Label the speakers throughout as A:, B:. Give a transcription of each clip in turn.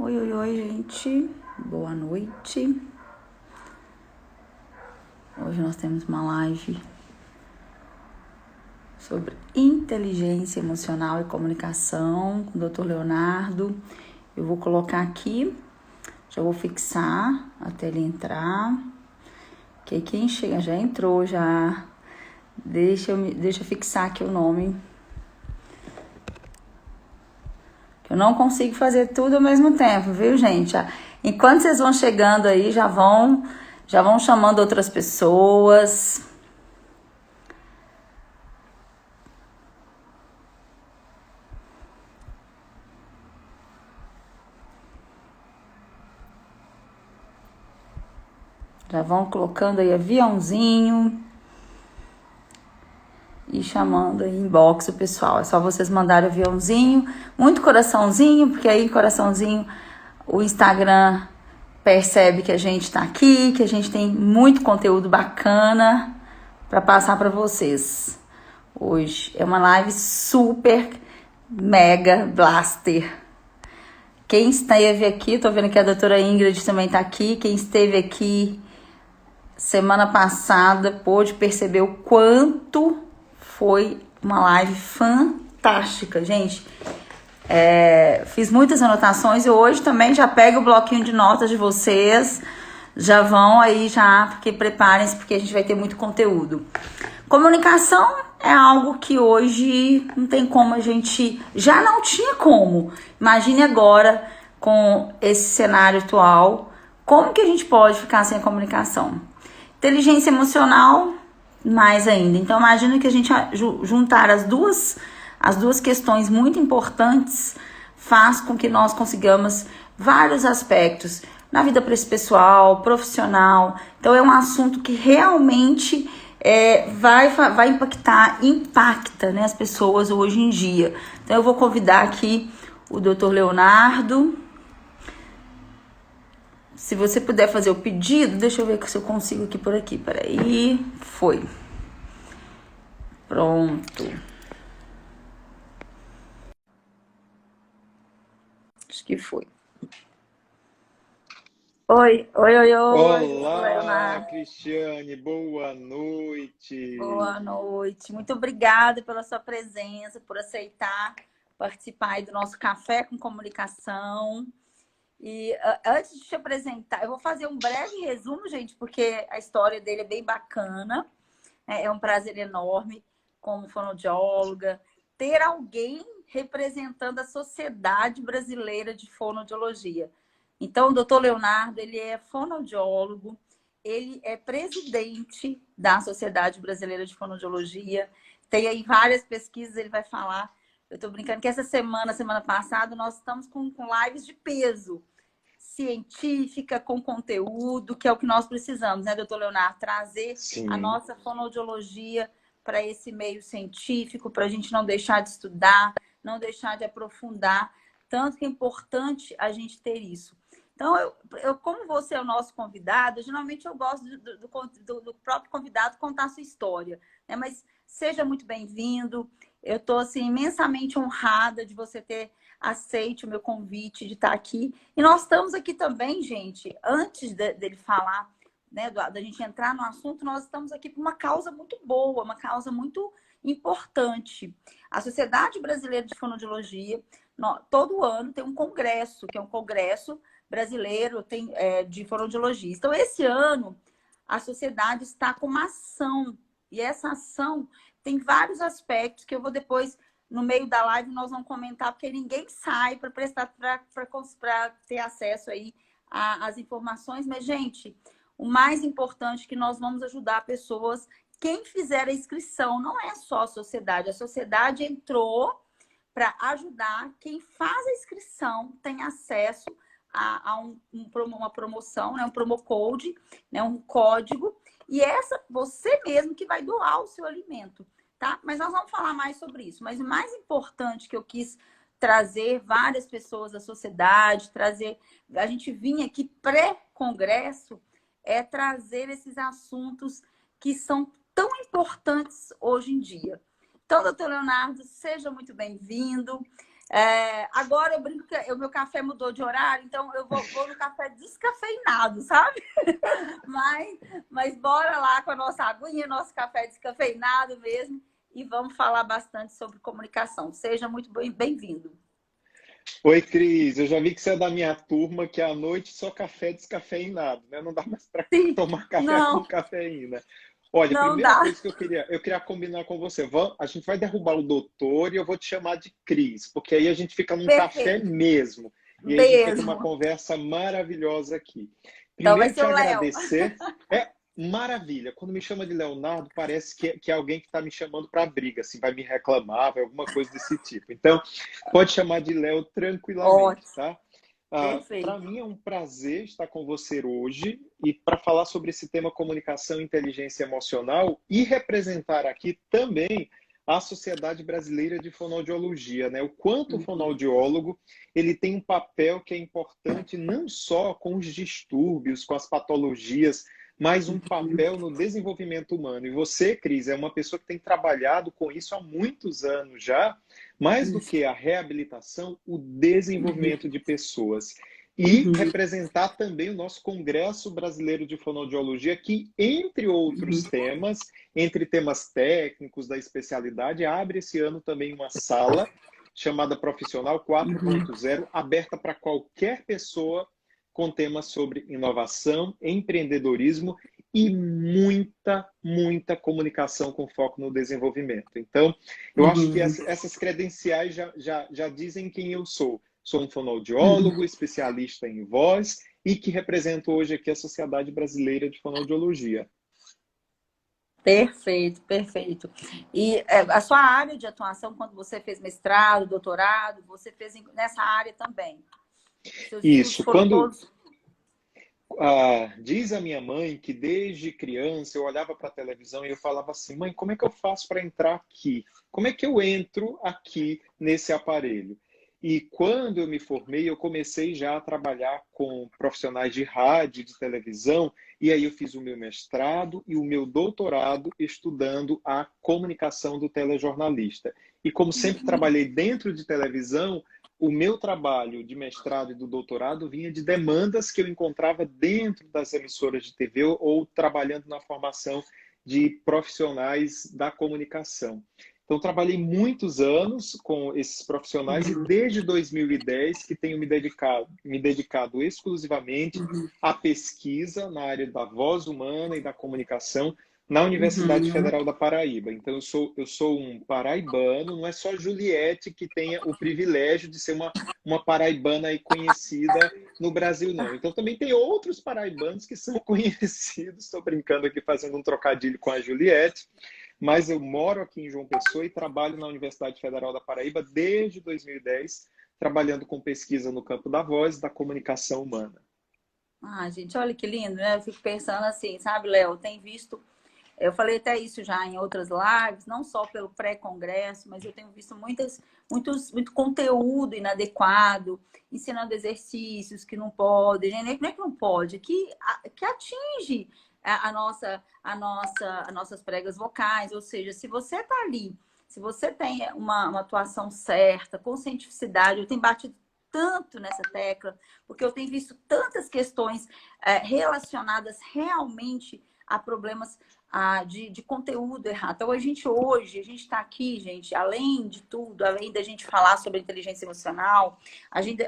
A: Oi, oi, oi, gente. Boa noite. Hoje nós temos uma live sobre inteligência emocional e comunicação com o Dr. Leonardo. Eu vou colocar aqui, já vou fixar até ele entrar. Que quem chega já entrou, já. Deixa eu fixar aqui o nome. Eu não consigo fazer tudo ao mesmo tempo, viu, gente? Enquanto vocês vão chegando aí, já vão chamando outras pessoas. Já vão colocando aí aviãozinho e chamando aí inbox o pessoal. É só vocês mandarem aviãozinho, muito coraçãozinho, porque aí coraçãozinho o Instagram percebe que a gente tá aqui, que a gente tem muito conteúdo bacana para passar para vocês. Hoje é uma live super mega blaster. Quem esteve aqui, tô vendo que a doutora Ingrid também tá aqui. Quem esteve aqui semana passada pôde perceber o quanto foi uma live fantástica, gente. Fiz muitas anotações e hoje também já pego o bloquinho de notas de vocês. Já vão aí já, porque preparem-se, porque a gente vai ter muito conteúdo. Comunicação é algo que hoje não tem como a gente... Já não tinha como. Imagine agora, com esse cenário atual, como que a gente pode ficar sem a comunicação? Inteligência emocional, mais ainda. Então, imagina que a gente juntar as duas questões muito importantes faz com que nós consigamos vários aspectos na vida pessoal, profissional. Então, é um assunto que realmente vai impacta, né, as pessoas hoje em dia. Então, eu vou convidar aqui o Dr. Leonardo. Se você puder fazer o pedido, deixa eu ver se eu consigo aqui por aqui. Peraí. Foi. Pronto. Acho que foi. Oi, oi, oi, oi,
B: Olá,
A: Leonardo.
B: Cristiane, boa noite.
A: Boa noite. Muito obrigada pela sua presença, por aceitar participar aí do nosso Café com Comunicação. E antes de te apresentar, eu vou fazer um breve resumo, gente, porque a história dele é bem bacana. É um prazer enorme, como fonoaudióloga, ter alguém representando a Sociedade Brasileira de Fonoaudiologia. Então, o doutor Leonardo, ele é fonoaudiólogo, ele é presidente da Sociedade Brasileira de Fonoaudiologia, tem aí várias pesquisas, ele vai falar. Eu estou brincando que essa semana passada, nós estamos com lives de peso, científica, com conteúdo, que é o que nós precisamos, né, doutor Leonardo? Trazer a
B: Sim,
A: nossa fonoaudiologia para esse meio científico, para a gente não deixar de estudar, não deixar de aprofundar, tanto que é importante a gente ter isso. Então, como você é o nosso convidado, geralmente eu gosto do próprio convidado contar a sua história, né? Mas seja muito bem-vindo. Eu estou assim, imensamente honrada de você ter aceite o meu convite de estar aqui. E nós estamos aqui também, gente, antes dele falar, né, da gente entrar no assunto, nós estamos aqui por uma causa muito boa, uma causa muito importante. A Sociedade Brasileira de Fonoaudiologia, todo ano tem um congresso, que é um congresso brasileiro de fonoaudiologia. Então, esse ano, a sociedade está com uma ação, e essa ação tem vários aspectos que eu vou depois no meio da live nós vamos comentar, porque ninguém sai para ter acesso aí às informações. Mas, gente, o mais importante é que nós vamos ajudar pessoas. Quem fizer a inscrição, não é só a sociedade entrou para ajudar. Quem faz a inscrição tem acesso a uma promoção, né, um promo code, né, um código, e você mesmo que vai doar o seu alimento. Tá? Mas nós vamos falar mais sobre isso. Mas o mais importante que eu quis trazer várias pessoas da sociedade, a gente vinha aqui pré-congresso, trazer esses assuntos que são tão importantes hoje em dia. Então, doutor Leonardo, seja muito bem-vindo. Agora eu brinco que o meu café mudou de horário, então eu vou no café descafeinado, sabe? Mas bora lá com a nossa aguinha, nosso café descafeinado mesmo, e vamos falar bastante sobre comunicação. Seja muito bem-vindo.
B: Oi, Cris. Eu já vi que você é da minha turma, que à noite só café descafeinado, né? Não dá mais para
A: Sim,
B: tomar café com
A: não,
B: cafeína. Olha,
A: não
B: primeira
A: dá.
B: coisa que eu queria combinar com você, a gente vai derrubar o doutor e eu vou te chamar de Cris, porque aí a gente fica num café
A: Perfeito,
B: mesmo. E aí a gente vai ter uma
A: mesmo.
B: conversa maravilhosa aqui.
A: Então vai
B: Primeiro
A: ser
B: te
A: o Léo.
B: agradecer. É maravilha. Quando me chama de Leonardo, parece que é alguém que está me chamando para briga, assim, vai me reclamar, vai alguma coisa desse tipo. Então, pode chamar de Léo tranquilamente,
A: Ótimo,
B: tá? Para
A: perfeito.
B: mim é um prazer estar com você hoje e para falar sobre esse tema comunicação e inteligência emocional e representar aqui também a Sociedade Brasileira de Fonoaudiologia, né? O quanto o fonoaudiólogo ele tem um papel que é importante não só com os distúrbios, com as patologias, mas um papel no desenvolvimento humano. E você, Cris, é uma pessoa que tem trabalhado com isso há muitos anos já, mais do que a reabilitação, o desenvolvimento de pessoas. E representar também o nosso Congresso Brasileiro de Fonoaudiologia, que, entre outros temas, entre temas técnicos da especialidade, abre esse ano também uma sala chamada Profissional 4.0, aberta para qualquer pessoa com temas sobre inovação, empreendedorismo e muita comunicação com foco no desenvolvimento. Então, eu acho que essas credenciais já dizem quem eu sou. Sou um fonoaudiólogo, especialista em voz e que represento hoje aqui a Sociedade Brasileira de Fonoaudiologia.
A: Perfeito, perfeito. E a sua área de atuação, quando você fez mestrado, doutorado, você fez nessa área também? Seus estudos
B: Isso,
A: foram todos...
B: diz a minha mãe que desde criança eu olhava para a televisão e eu falava assim, mãe, como é que eu faço para entrar aqui? Como é que eu entro aqui nesse aparelho? E quando eu me formei, eu comecei já a trabalhar com profissionais de rádio, de televisão, e aí eu fiz o meu mestrado e o meu doutorado estudando a comunicação do telejornalista. E como sempre trabalhei dentro de televisão, o meu trabalho de mestrado e do doutorado vinha de demandas que eu encontrava dentro das emissoras de TV ou trabalhando na formação de profissionais da comunicação. Então, trabalhei muitos anos com esses profissionais e desde 2010 que tenho me dedicado exclusivamente à pesquisa na área da voz humana e da comunicação na Universidade Federal da Paraíba. Então, eu sou um paraibano, não é só Juliette que tenha o privilégio de ser uma paraibana aí conhecida no Brasil, não. Então, também tem outros paraibanos que são conhecidos, estou brincando aqui, fazendo um trocadilho com a Juliette, mas eu moro aqui em João Pessoa e trabalho na Universidade Federal da Paraíba desde 2010, trabalhando com pesquisa no campo da voz e da comunicação humana.
A: Ah, gente, olha que lindo, né? Eu fico pensando assim, sabe, Léo, tem visto... Eu falei até isso já em outras lives, não só pelo pré-congresso, mas eu tenho visto muito conteúdo inadequado, ensinando exercícios que não podem, não é que não pode, que atinge as nossas pregas vocais. Ou seja, se você está ali, se você tem uma atuação certa, com cientificidade, eu tenho batido tanto nessa tecla, porque eu tenho visto tantas questões relacionadas realmente a problemas de conteúdo errado. Então, a gente está aqui, gente, além de tudo, além da gente falar sobre inteligência emocional,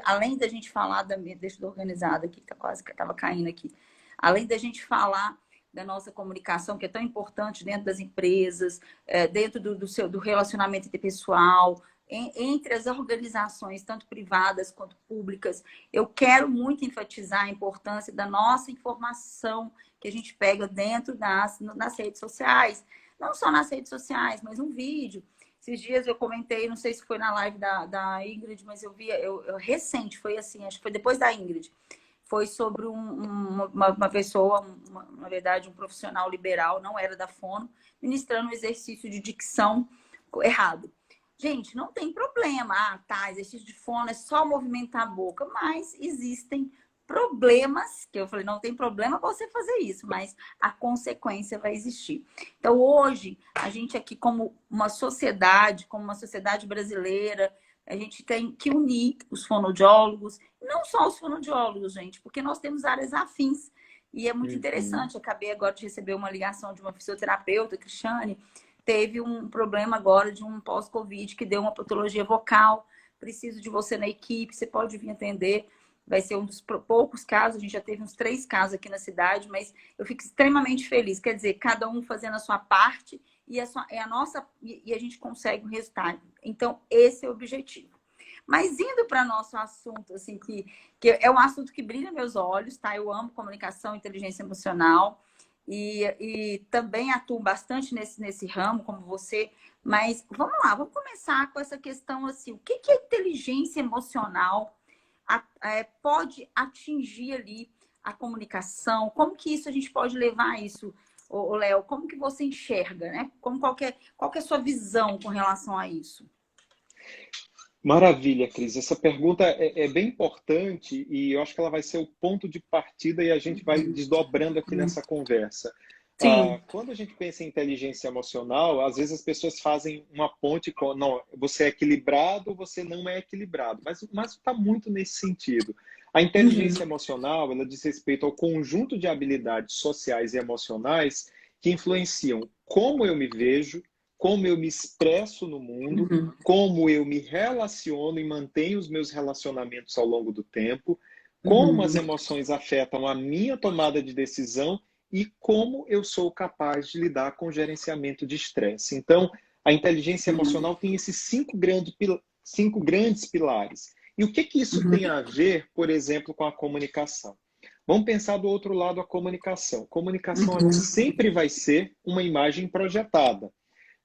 A: além da gente falar deixa eu organizada aqui, que tá quase que estava caindo aqui. Além da gente falar da nossa comunicação, que é tão importante dentro das empresas, dentro do relacionamento interpessoal, entre as organizações, tanto privadas quanto públicas, eu quero muito enfatizar a importância da nossa informação que a gente pega dentro nas redes sociais. Não só nas redes sociais, mas um vídeo. Esses dias eu comentei, não sei se foi na live da Ingrid, mas eu vi, recente, foi assim, acho que foi depois da Ingrid. Foi sobre uma pessoa, na verdade, um profissional liberal, não era da fono, ministrando um exercício de dicção errado. Gente, não tem problema. Tá, exercício de fono é só movimentar a boca, mas existem problemas, que eu falei, não tem problema você fazer isso, mas a consequência vai existir. Então, hoje, a gente aqui como uma sociedade brasileira, A gente tem que unir os fonoaudiólogos, não só os fonoaudiólogos, gente, porque nós temos áreas afins. E é muito
B: Uhum.
A: interessante. Acabei agora de receber uma ligação de uma fisioterapeuta, Cristiane, teve um problema agora de um pós-Covid que deu uma patologia vocal. Preciso de você na equipe, você pode vir atender. Vai ser um dos poucos casos, a gente já teve uns 3 casos aqui na cidade, mas eu fico extremamente feliz. Quer dizer, cada um fazendo a sua parte e a nossa e a gente consegue um resultado. Então, esse é o objetivo. Mas indo para nosso assunto, assim, que é um assunto que brilha meus olhos, tá? Eu amo comunicação, inteligência emocional e também atuo bastante nesse ramo, como você. Mas vamos lá, vamos começar com essa questão assim: o que a inteligência emocional pode atingir ali a comunicação? Como que isso a gente pode levar isso, Léo? Como que você enxerga, né? Qual que é a sua visão com relação a isso?
B: Maravilha, Cris. Essa pergunta é bem importante e eu acho que ela vai ser o ponto de partida e a gente vai desdobrando aqui nessa conversa.
A: Sim.
B: Quando a gente pensa em inteligência emocional, às vezes as pessoas fazem uma ponte com, não, você é equilibrado, você não é equilibrado, mas está muito nesse sentido. A inteligência
A: Uhum.
B: emocional, ela diz respeito ao conjunto de habilidades sociais e emocionais que influenciam como eu me vejo, como eu me expresso no mundo,
A: Uhum.
B: como eu me relaciono e mantenho os meus relacionamentos ao longo do tempo, como as
A: Uhum.
B: emoções afetam a minha tomada de decisão e como eu sou capaz de lidar com o gerenciamento de estresse. Então, a inteligência
A: Uhum.
B: emocional tem esses 5 grandes pilares. E o que isso tem
A: Uhum.
B: a ver, por exemplo, com a comunicação? Vamos pensar do outro lado a comunicação. Comunicação, ela
A: Uhum.
B: sempre vai ser uma imagem projetada.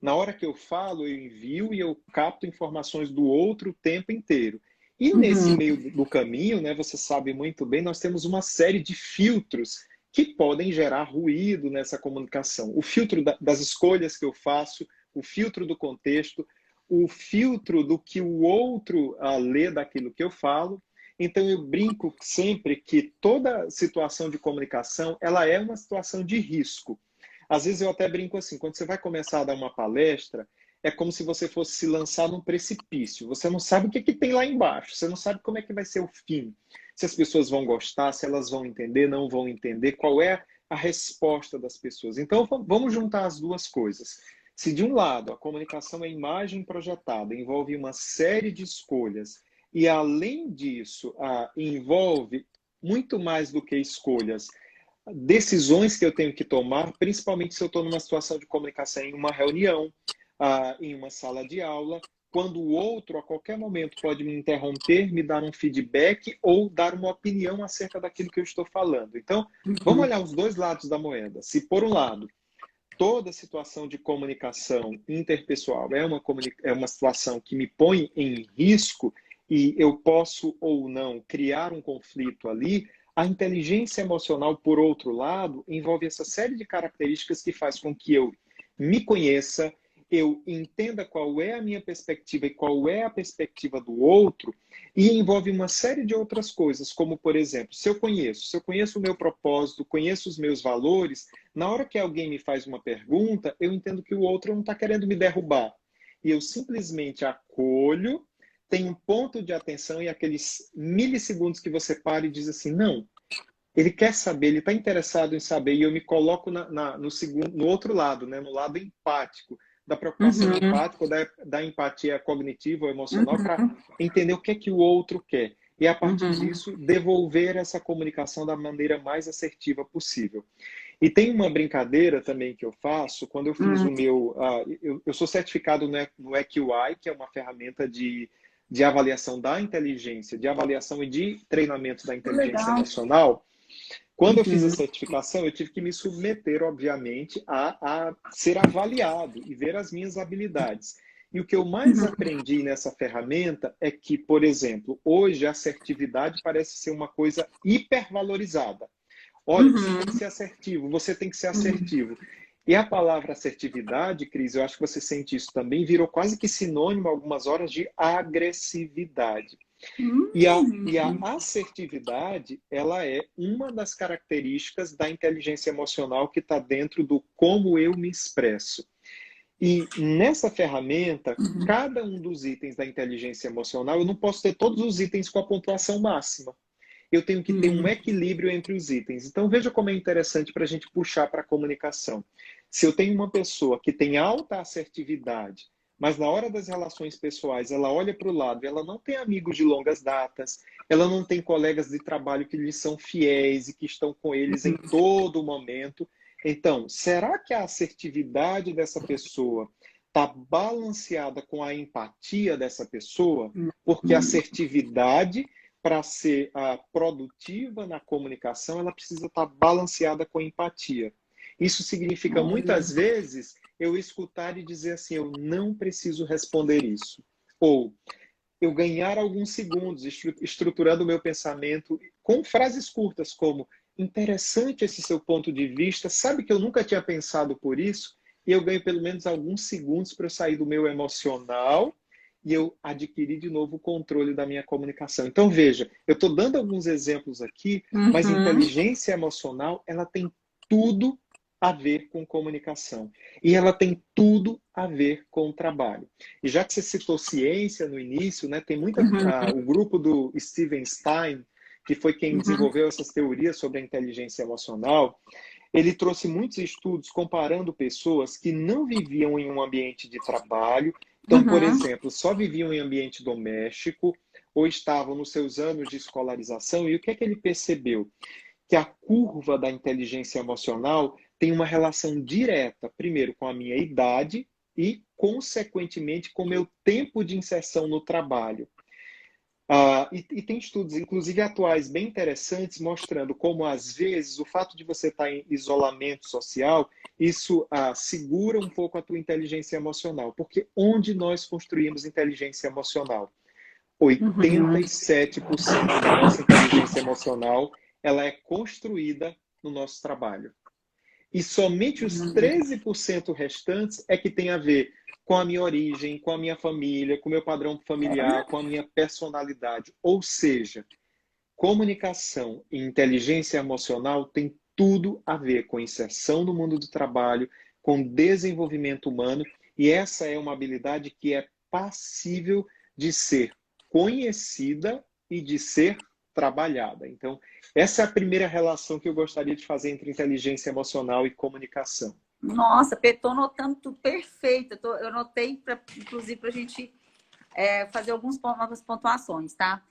B: Na hora que eu falo, eu envio e eu capto informações do outro o tempo inteiro. E nesse
A: Uhum.
B: meio do caminho, né, você sabe muito bem, nós temos uma série de filtros que podem gerar ruído nessa comunicação. O filtro das escolhas que eu faço, o filtro do contexto, o filtro do que o outro lê daquilo que eu falo. Então eu brinco sempre que toda situação de comunicação, ela é uma situação de risco. Às vezes eu até brinco assim, quando você vai começar a dar uma palestra, é como se você fosse se lançar num precipício. Você não sabe o que tem lá embaixo, você não sabe como é que vai ser o fim. Se as pessoas vão gostar, se elas vão entender, não vão entender, qual é a resposta das pessoas. Então vamos juntar as duas coisas. Se de um lado a comunicação é imagem projetada, envolve uma série de escolhas, e além disso, envolve muito mais do que escolhas, decisões que eu tenho que tomar, principalmente se eu estou numa situação de comunicação em uma reunião, em uma sala de aula, quando o outro, a qualquer momento, pode me interromper, me dar um feedback ou dar uma opinião acerca daquilo que eu estou falando. Então, vamos
A: Uhum.
B: olhar os dois lados da moeda. Se, por um lado, toda situação de comunicação interpessoal é uma situação que me põe em risco e eu posso ou não criar um conflito ali, a inteligência emocional, por outro lado, envolve essa série de características que faz com que eu me conheça, eu entenda qual é a minha perspectiva e qual é a perspectiva do outro, e envolve uma série de outras coisas, como, por exemplo, se eu conheço o meu propósito, conheço os meus valores, na hora que alguém me faz uma pergunta, eu entendo que o outro não está querendo me derrubar. E eu simplesmente acolho, tenho um ponto de atenção e aqueles milissegundos que você para e diz assim, não, ele quer saber, ele está interessado em saber, e eu me coloco no outro lado, né, no lado empático, da preocupação
A: Uhum.
B: empática, ou da empatia cognitiva ou emocional, para
A: Uhum.
B: entender o que é que o outro quer. E, a partir
A: Uhum.
B: disso, devolver essa comunicação da maneira mais assertiva possível. E tem uma brincadeira também que eu faço, quando eu fiz
A: Uhum.
B: o meu. Eu sou certificado no EQI, que é uma ferramenta de avaliação da inteligência, de avaliação e de treinamento da
A: Que
B: inteligência
A: legal.
B: emocional. Quando eu fiz a
A: Uhum.
B: certificação, eu tive que me submeter, obviamente, a ser avaliado e ver as minhas habilidades. E o que eu mais
A: Uhum.
B: aprendi nessa ferramenta é que, por exemplo, hoje a assertividade parece ser uma coisa hipervalorizada. Olha, você tem que
A: Uhum.
B: ser assertivo, você tem que ser
A: Uhum.
B: assertivo. E a palavra assertividade, Cris, eu acho que você sente isso também, virou quase que sinônimo algumas horas de agressividade. E a
A: Uhum.
B: assertividade, ela é uma das características da inteligência emocional que está dentro do como eu me expresso. E nessa ferramenta, cada um dos itens da inteligência emocional, eu não posso ter todos os itens com a pontuação máxima. Eu tenho que ter um equilíbrio entre os itens. Então, veja como é interessante para a gente puxar para a comunicação. Se eu tenho uma pessoa que tem alta assertividade, mas na hora das relações pessoais ela olha para o lado, ela não tem amigos de longas datas, ela não tem colegas de trabalho que lhes são fiéis e que estão com eles em todo momento. Então, será que a assertividade dessa pessoa está balanceada com a empatia dessa pessoa? Porque a assertividade, para ser produtiva na comunicação, ela precisa estar balanceada com empatia. Isso significa, muitas vezes, eu escutar e dizer assim, eu não preciso responder isso. Ou eu ganhar alguns segundos estruturando o meu pensamento com frases curtas como interessante esse seu ponto de vista, sabe que eu nunca tinha pensado por isso? E eu ganho pelo menos alguns segundos para eu sair do meu emocional e eu adquirir de novo o controle da minha comunicação. Então, veja, eu estou dando alguns exemplos aqui, mas inteligência emocional, ela tem tudo a ver com comunicação. E ela tem tudo a ver com o trabalho. E já que você citou ciência no início, né, tem muita... o grupo do Steven Stein, que foi quem desenvolveu essas teorias sobre a inteligência emocional, ele trouxe muitos estudos comparando pessoas que não viviam em um ambiente de trabalho. Então, por exemplo, só viviam em ambiente doméstico ou estavam nos seus anos de escolarização. E o que é que ele percebeu? Que a curva da inteligência emocional tem uma relação direta, primeiro, com a minha idade e, consequentemente, com o meu tempo de inserção no trabalho. E tem estudos, inclusive atuais, bem interessantes, mostrando como, às vezes, o fato de você estar em isolamento social, isso segura um pouco a tua inteligência emocional. Porque onde nós construímos inteligência emocional? 87% da nossa inteligência emocional ela é construída no nosso trabalho. E somente os 13% restantes é que tem a ver com a minha origem, com a minha família, com o meu padrão familiar, com a minha personalidade. Ou seja, comunicação e inteligência emocional tem tudo a ver com inserção no mundo do trabalho, com desenvolvimento humano, e essa é uma habilidade que é passível de ser conhecida e de ser trabalhada. Então, essa é a primeira relação que eu gostaria de fazer entre inteligência emocional e comunicação.
A: Nossa, estou notando tudo perfeito. Eu notei, inclusive, para a gente fazer algumas pontuações, tá?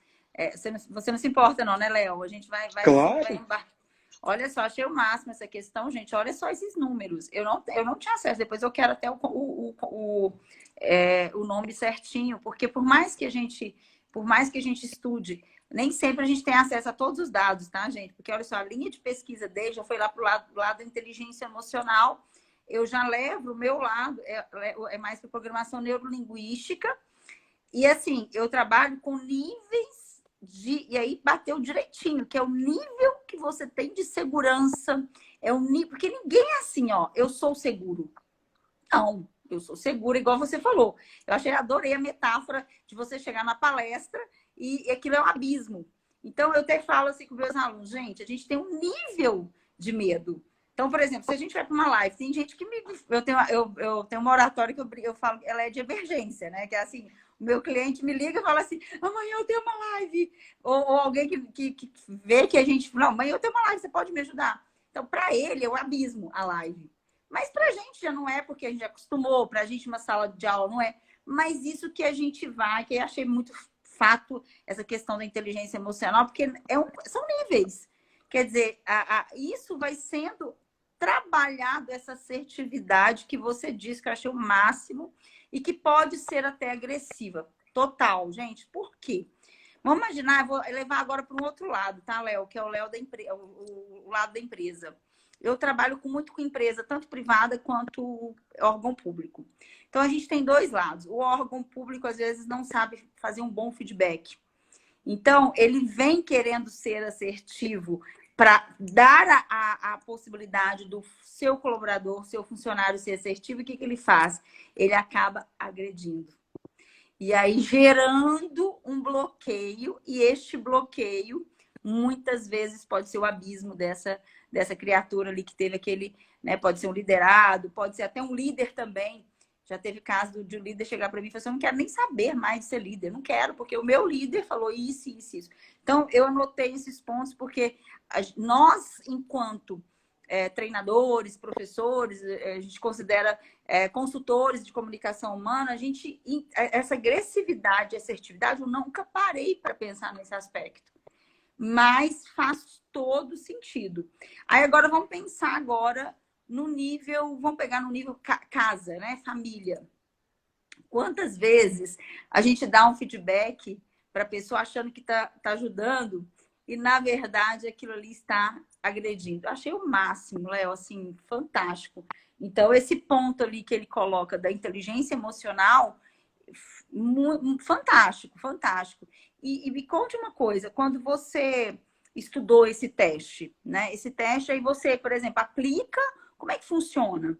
A: Você não se importa não, né, Léo? A gente vai
B: Claro.
A: Olha só, achei o máximo essa questão, gente. Olha só esses números. Eu não tinha acesso. Depois eu quero até o nome certinho, porque por mais que a gente estude, nem sempre a gente tem acesso a todos os dados, tá, gente? Porque olha só, a linha de pesquisa dele já foi lá para o lado da inteligência emocional. Eu já levo o meu lado, é mais para programação neurolinguística. E assim, eu trabalho com níveis e aí bateu direitinho, que é o nível que você tem de segurança, porque ninguém é assim, ó, eu sou seguro. Não, eu sou segura, igual você falou. Adorei a metáfora de você chegar na palestra e aquilo é um abismo. Então, eu até falo assim com meus alunos, gente, a gente tem um nível de medo. Então, por exemplo, se a gente vai para uma live, tem gente que eu tenho uma oratória que eu falo, ela é de emergência, né? Que é assim, o meu cliente me liga e fala assim, amanhã eu tenho uma live. Ou alguém que vê que a gente, não, amanhã eu tenho uma live, você pode me ajudar? Então, para ele é um abismo a live. Mas para a gente já não é, porque a gente acostumou, para a gente uma sala de aula não é. Mas isso que a gente vai, que eu achei muito fato, essa questão da inteligência emocional, porque são níveis. Quer dizer, isso vai sendo trabalhado, essa assertividade que você disse, que eu achei o máximo, e que pode ser até agressiva. Total, gente. Por quê? Vamos imaginar, eu vou levar agora para um outro lado, tá, Léo? Que é o Léo o lado da empresa. Eu trabalho muito com empresa, tanto privada quanto órgão público. Então, a gente tem dois lados. O órgão público, às vezes, não sabe fazer um bom feedback. Então, ele vem querendo ser assertivo para dar a possibilidade do seu colaborador, seu funcionário ser assertivo. E o que ele faz? Ele acaba agredindo. E aí, gerando um bloqueio. E este bloqueio, muitas vezes, pode ser o abismo dessa criatura ali que teve aquele, né? Pode ser um liderado, pode ser até um líder também, Já teve caso de um líder chegar para mim e falar assim, eu não quero nem saber mais de ser líder, não quero, porque o meu líder falou isso, isso, isso. Então, eu anotei esses pontos porque nós, enquanto treinadores, professores, a gente considera consultores de comunicação humana, essa agressividade e assertividade, eu nunca parei para pensar nesse aspecto. Mas faz todo sentido. Aí agora vamos pensar agora no nível, vamos pegar no nível casa, né? Família. Quantas vezes a gente dá um feedback para a pessoa achando que está ajudando e, na verdade, aquilo ali está agredindo? Eu achei o máximo, Léo, assim, fantástico. Então, esse ponto ali que ele coloca da inteligência emocional, fantástico, fantástico. E me conte uma coisa, quando você estudou esse teste, né? Esse teste aí você, por exemplo, aplica, como é que funciona?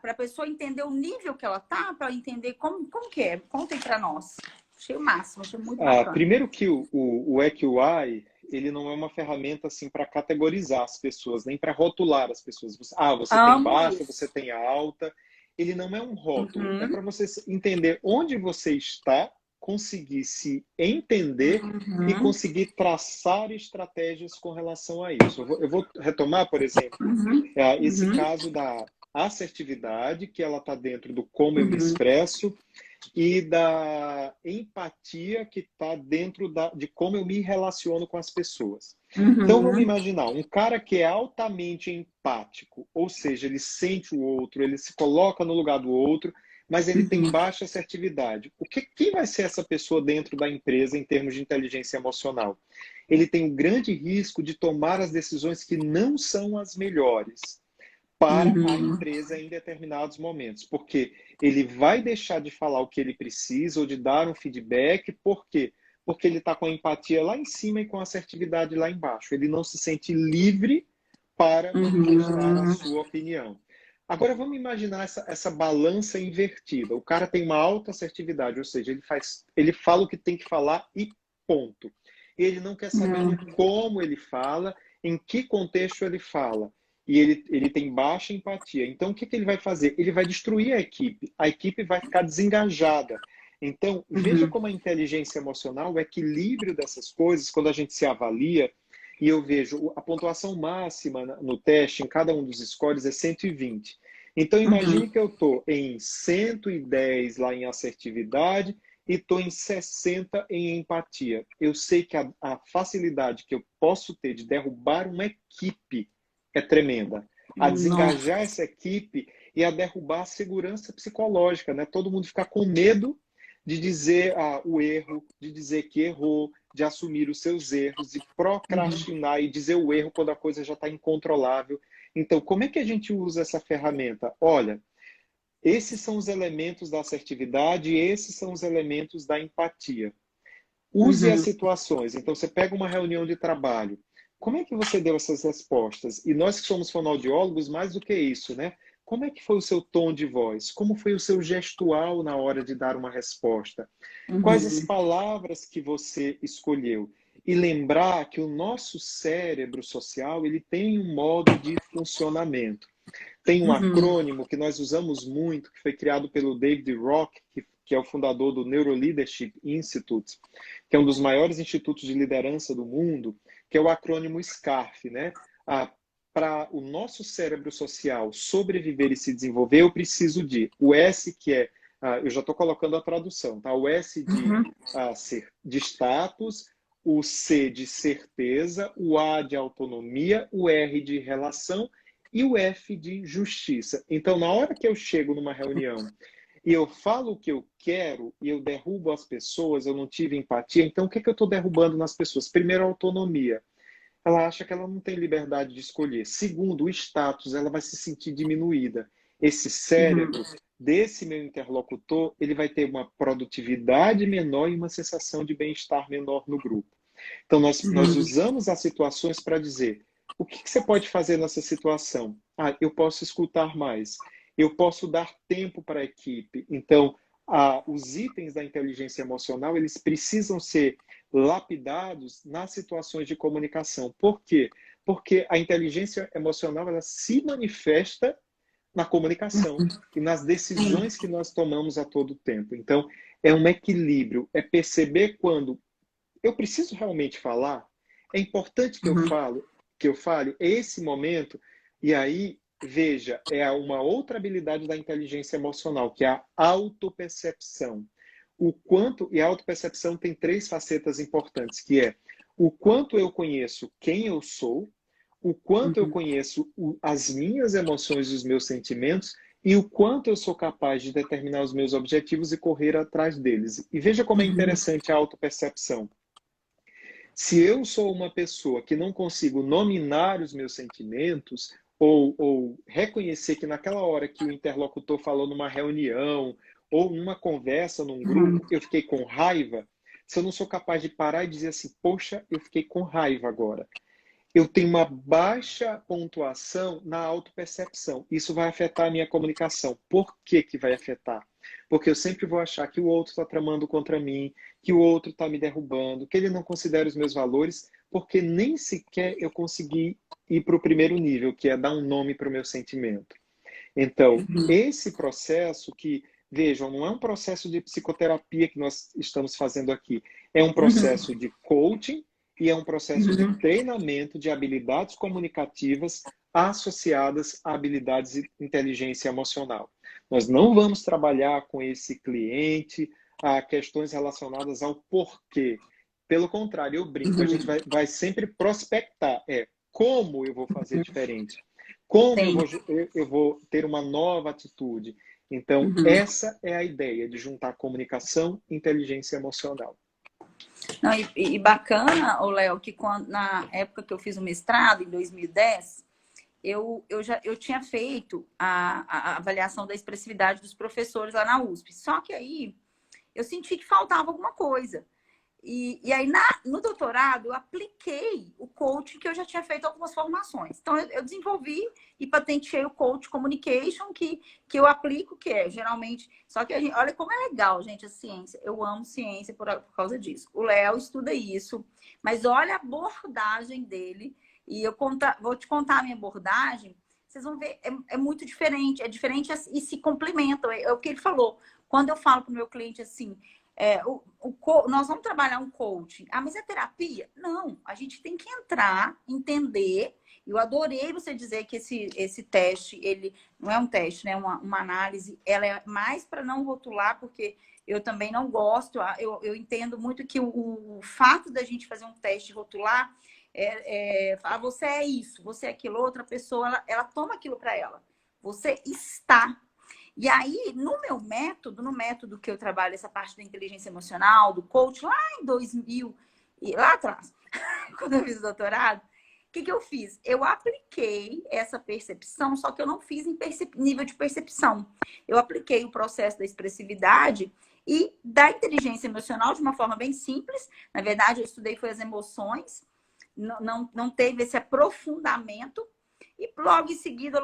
A: Para a pessoa entender o nível que ela tá, para entender como que é. Conta aí para nós. Achei o máximo, achei muito bacana.
B: Primeiro que o EQI, ele não é uma ferramenta assim para categorizar as pessoas, nem para rotular as pessoas. Você tem
A: Amo
B: baixa,
A: isso.
B: você tem alta. Ele não é um rótulo, é
A: Uhum,
B: para você entender onde você está, conseguir se entender e
A: uhum,
B: conseguir traçar estratégias com relação a isso. Eu vou retomar, por exemplo,
A: uhum,
B: esse
A: uhum,
B: caso da assertividade, que ela está dentro do como eu me
A: uhum,
B: expresso, e da empatia que está dentro de como eu me relaciono com as pessoas. Então vamos
A: uhum,
B: imaginar um cara que é altamente empático, ou seja, ele sente o outro, ele se coloca no lugar do outro, mas ele tem
A: uhum,
B: baixa assertividade. Quem vai ser essa pessoa dentro da empresa em termos de inteligência emocional? Ele tem um grande risco de tomar as decisões que não são as melhores para a
A: uhum,
B: empresa em determinados momentos, porque ele vai deixar de falar o que ele precisa ou de dar um feedback, por quê? Porque ele está com a empatia lá em cima e com a assertividade lá embaixo. Ele não se sente livre para manifestar a
A: uhum,
B: sua opinião. Agora vamos imaginar essa balança invertida. O cara tem uma alta assertividade, ou seja, ele fala o que tem que falar e ponto. Ele não quer saber do
A: uhum,
B: como ele fala, em que contexto ele fala e ele tem baixa empatia. Então, o que ele vai fazer? Ele vai destruir a equipe vai ficar desengajada. Então, veja
A: uhum,
B: como a inteligência emocional, o equilíbrio dessas coisas, quando a gente se avalia, e eu vejo a pontuação máxima no teste, em cada um dos scores, é 120. Então, imagine
A: uhum,
B: que eu estou em 110 lá em assertividade e estou em 60 em empatia. Eu sei que a facilidade que eu posso ter de derrubar uma equipe é tremenda. A
A: nossa.
B: desengajar essa equipe e a derrubar a segurança psicológica, né? Todo mundo ficar com medo de dizer o erro, de dizer que errou, de assumir os seus erros, de
A: Uhum,
B: procrastinar e dizer o erro quando a coisa já está incontrolável. Então, como é que a gente usa essa ferramenta? Olha, esses são os elementos da assertividade e esses são os elementos da empatia. Use as
A: uhum,
B: situações. Então, você pega uma reunião de trabalho. Como é que você deu essas respostas? E nós que somos fonoaudiólogos, mais do que isso, né? Como é que foi o seu tom de voz? Como foi o seu gestual na hora de dar uma resposta? Quais as
A: uhum,
B: palavras que você escolheu? E lembrar que o nosso cérebro social, ele tem um modo de funcionamento. Tem um
A: uhum,
B: acrônimo que nós usamos muito, que foi criado pelo David Rock, que é o fundador do Neuroleadership Institute, que é um dos maiores institutos de liderança do mundo, que é o acrônimo SCARF, né? Para o nosso cérebro social sobreviver e se desenvolver, eu preciso de o S, que é, eu já estou colocando a tradução, tá? O S
A: uhum,
B: de status, o C de certeza, o A de autonomia, o R de relação e o F de justiça. Então, na hora que eu chego numa reunião e eu falo o que eu quero e eu derrubo as pessoas, eu não tive empatia, então o que eu estou derrubando nas pessoas? Primeiro, a autonomia. Ela acha que ela não tem liberdade de escolher. Segundo, o status, ela vai se sentir diminuída. Esse
A: uhum,
B: cérebro desse meu interlocutor, ele vai ter uma produtividade menor e uma sensação de bem-estar menor no grupo. Então, nós
A: uhum,
B: usamos as situações para dizer o que você pode fazer nessa situação? Eu posso escutar mais, eu posso dar tempo para a equipe. Então, os itens da inteligência emocional, eles precisam ser lapidados nas situações de comunicação. Por quê? Porque a inteligência emocional ela se manifesta na comunicação e nas decisões que nós tomamos a todo tempo. Então, é um equilíbrio, é perceber quando eu preciso realmente falar, é importante que eu fale, é esse momento, e aí, veja, é uma outra habilidade da inteligência emocional, que é a autopercepção. O quanto, e a autopercepção tem 3 facetas importantes, que é o quanto eu conheço quem eu sou, o quanto eu conheço as minhas emoções e os meus sentimentos, e o quanto eu sou capaz de determinar os meus objetivos e correr atrás deles. E veja como é interessante a autopercepção. Se eu sou uma pessoa que não consigo nominar os meus sentimentos, ou reconhecer que naquela hora que o interlocutor falou numa reunião, ou numa conversa, num grupo, eu fiquei com raiva, se eu não sou capaz de parar e dizer assim, poxa, eu fiquei com raiva agora. Eu tenho uma baixa pontuação na autopercepção. Isso vai afetar a minha comunicação. Por que que vai afetar? Porque eu sempre vou achar que o outro está tramando contra mim, que o outro está me derrubando, que ele não considera os meus valores, porque nem sequer eu consegui ir para o primeiro nível, que é dar um nome para o meu sentimento. Então, esse processo que, vejam, não é um processo de psicoterapia que nós estamos fazendo aqui, é um processo de coaching e é um processo de treinamento de habilidades comunicativas associadas a habilidades de inteligência emocional. Nós não vamos trabalhar com esse cliente a questões relacionadas ao porquê. Pelo contrário, eu brinco, a gente vai sempre prospectar. Como eu vou fazer diferente? Como eu vou ter uma nova atitude? Então, essa é a ideia de juntar comunicação e inteligência emocional.
A: Não, e bacana, Léo, que na época que eu fiz o mestrado, em 2010, eu tinha feito a avaliação da expressividade dos professores lá na USP. Só que aí eu senti que faltava alguma coisa. E aí, no doutorado, eu apliquei o coaching que eu já tinha feito algumas formações. Então, eu desenvolvi e patenteei o coach communication que eu aplico, que é geralmente... Só que, olha como é legal, gente, a ciência. Eu amo ciência por causa disso. O Léo estuda isso, mas olha a abordagem dele. E vou te contar a minha abordagem. Vocês vão ver, é muito diferente. É diferente e se complementam. É o que ele falou. Quando eu falo para o meu cliente assim... nós vamos trabalhar um coaching. Ah, mas é terapia? Não, a gente tem que entrar, entender. Eu adorei você dizer que esse teste, ele não é um teste, né? Uma análise, ela é mais para não rotular, porque eu também não gosto. Eu entendo muito que o fato da gente fazer um teste rotular você é isso, você é aquilo, outra pessoa, ela toma aquilo para ela. Você está. E aí, no método que eu trabalho, essa parte da inteligência emocional, do coach, lá em 2000, e lá atrás, quando eu fiz o doutorado, o que eu fiz? Eu apliquei essa percepção, só que eu não fiz em nível de percepção. Eu apliquei o processo da expressividade e da inteligência emocional de uma forma bem simples. Na verdade, eu estudei foi as emoções, não teve esse aprofundamento. E logo em seguida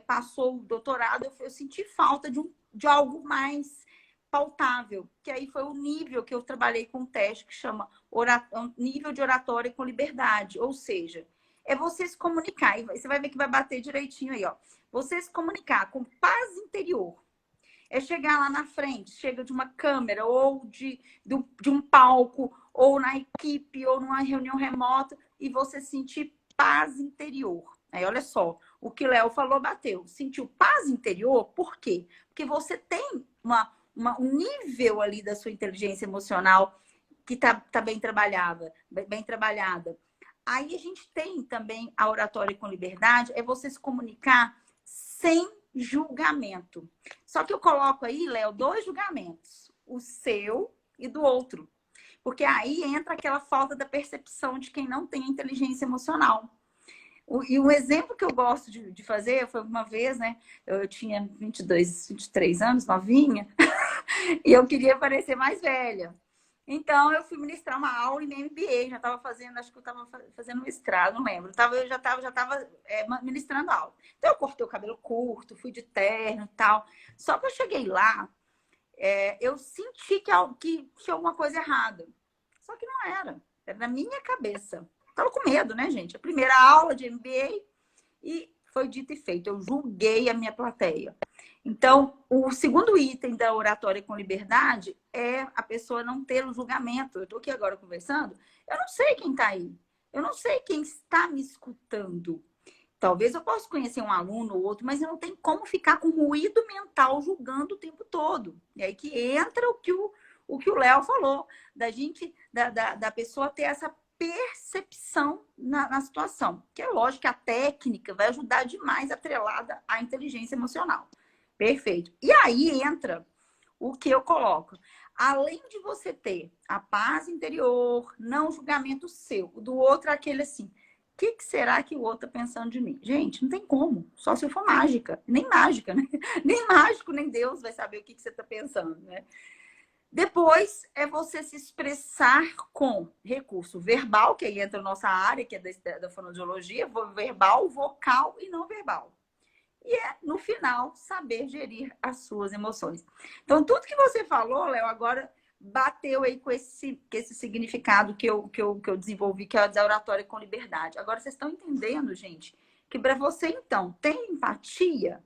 A: passou o doutorado, eu senti falta de algo mais pautável, que aí foi o nível que eu trabalhei com um teste que chama nível de oratória com liberdade, ou seja, é você se comunicar, e você vai ver que vai bater direitinho aí, ó. Você se comunicar com paz interior. É chegar lá na frente, chega de uma câmera, ou de um palco, ou na equipe, ou numa reunião remota, e você sentir paz interior. Aí, olha só, o que Léo falou bateu. Sentiu paz interior, por quê? Porque você tem um nível ali da sua inteligência emocional que tá bem trabalhada, bem trabalhada. Aí a gente tem também a oratória com liberdade, é você se comunicar sem julgamento. Só que eu coloco aí, Léo, 2 julgamentos, o seu e do outro. Porque aí entra aquela falta da percepção de quem não tem inteligência emocional. E um exemplo que eu gosto de fazer foi uma vez, né? Eu tinha 22, 23 anos, novinha, e eu queria parecer mais velha. Então, eu fui ministrar uma aula em MBA, já estava fazendo, acho que eu estava fazendo mestrado, não lembro. Eu já estava ministrando aula. Então, eu cortei o cabelo curto, fui de terno e tal. Só que eu cheguei lá, eu senti que tinha alguma coisa errada. Só que não era. Era na minha cabeça. Tava com medo, né, gente? A primeira aula de MBA e foi dito e feito. Eu julguei a minha plateia. Então, o segundo item da oratória com liberdade é a pessoa não ter o julgamento. Eu estou aqui agora conversando, eu não sei quem está aí. Eu não sei quem está me escutando. Talvez eu possa conhecer um aluno ou outro, mas eu não tenho como ficar com ruído mental julgando o tempo todo. E aí que entra o que o Léo falou, da pessoa ter essa percepção na situação. Que é lógico que a técnica vai ajudar demais atrelada à inteligência emocional. Perfeito. E aí entra o que eu coloco. Além de você ter a paz interior, não julgamento seu, do outro aquele assim, o que será que o outro está pensando de mim? Gente, não tem como. Só se eu for mágica. Nem mágica, né? Nem mágico, nem Deus vai saber o que você está pensando, né? Depois é você se expressar com recurso verbal, que aí entra a nossa área, que é da fonoaudiologia, verbal, vocal e não verbal. E é, no final, saber gerir as suas emoções. Então, tudo que você falou, Léo, agora bateu aí com esse significado que eu desenvolvi, que é a oratória com liberdade. Agora, vocês estão entendendo, gente, que para você, então, tem empatia,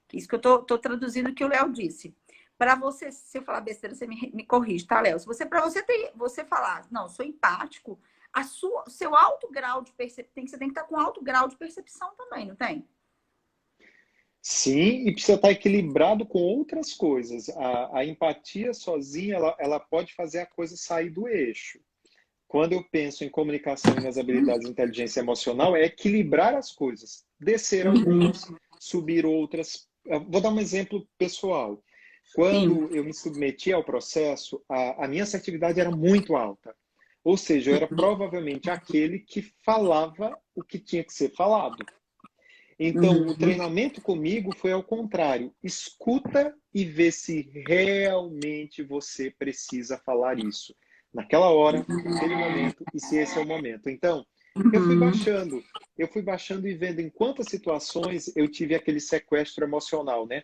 A: que isso que eu estou traduzindo o que o Léo disse. Para você, se eu falar besteira, você me corrige, tá, Léo? Para você falar, não, sou empático, seu alto grau de percepção, você tem que estar com alto grau de percepção também, não tem?
B: Sim, e precisa estar equilibrado com outras coisas. A empatia sozinha, ela pode fazer a coisa sair do eixo. Quando eu penso em comunicação e nas habilidades de inteligência emocional, é equilibrar as coisas. Descer algumas, subir outras. Vou dar um exemplo pessoal. Quando eu me submeti ao processo, a minha assertividade era muito alta. Ou seja, eu era provavelmente aquele que falava o que tinha que ser falado. Então, o treinamento comigo foi ao contrário. Escuta e vê se realmente você precisa falar isso. Naquela hora, naquele momento, e se esse é o momento. Então, eu fui baixando e vendo em quantas situações eu tive aquele sequestro emocional, né?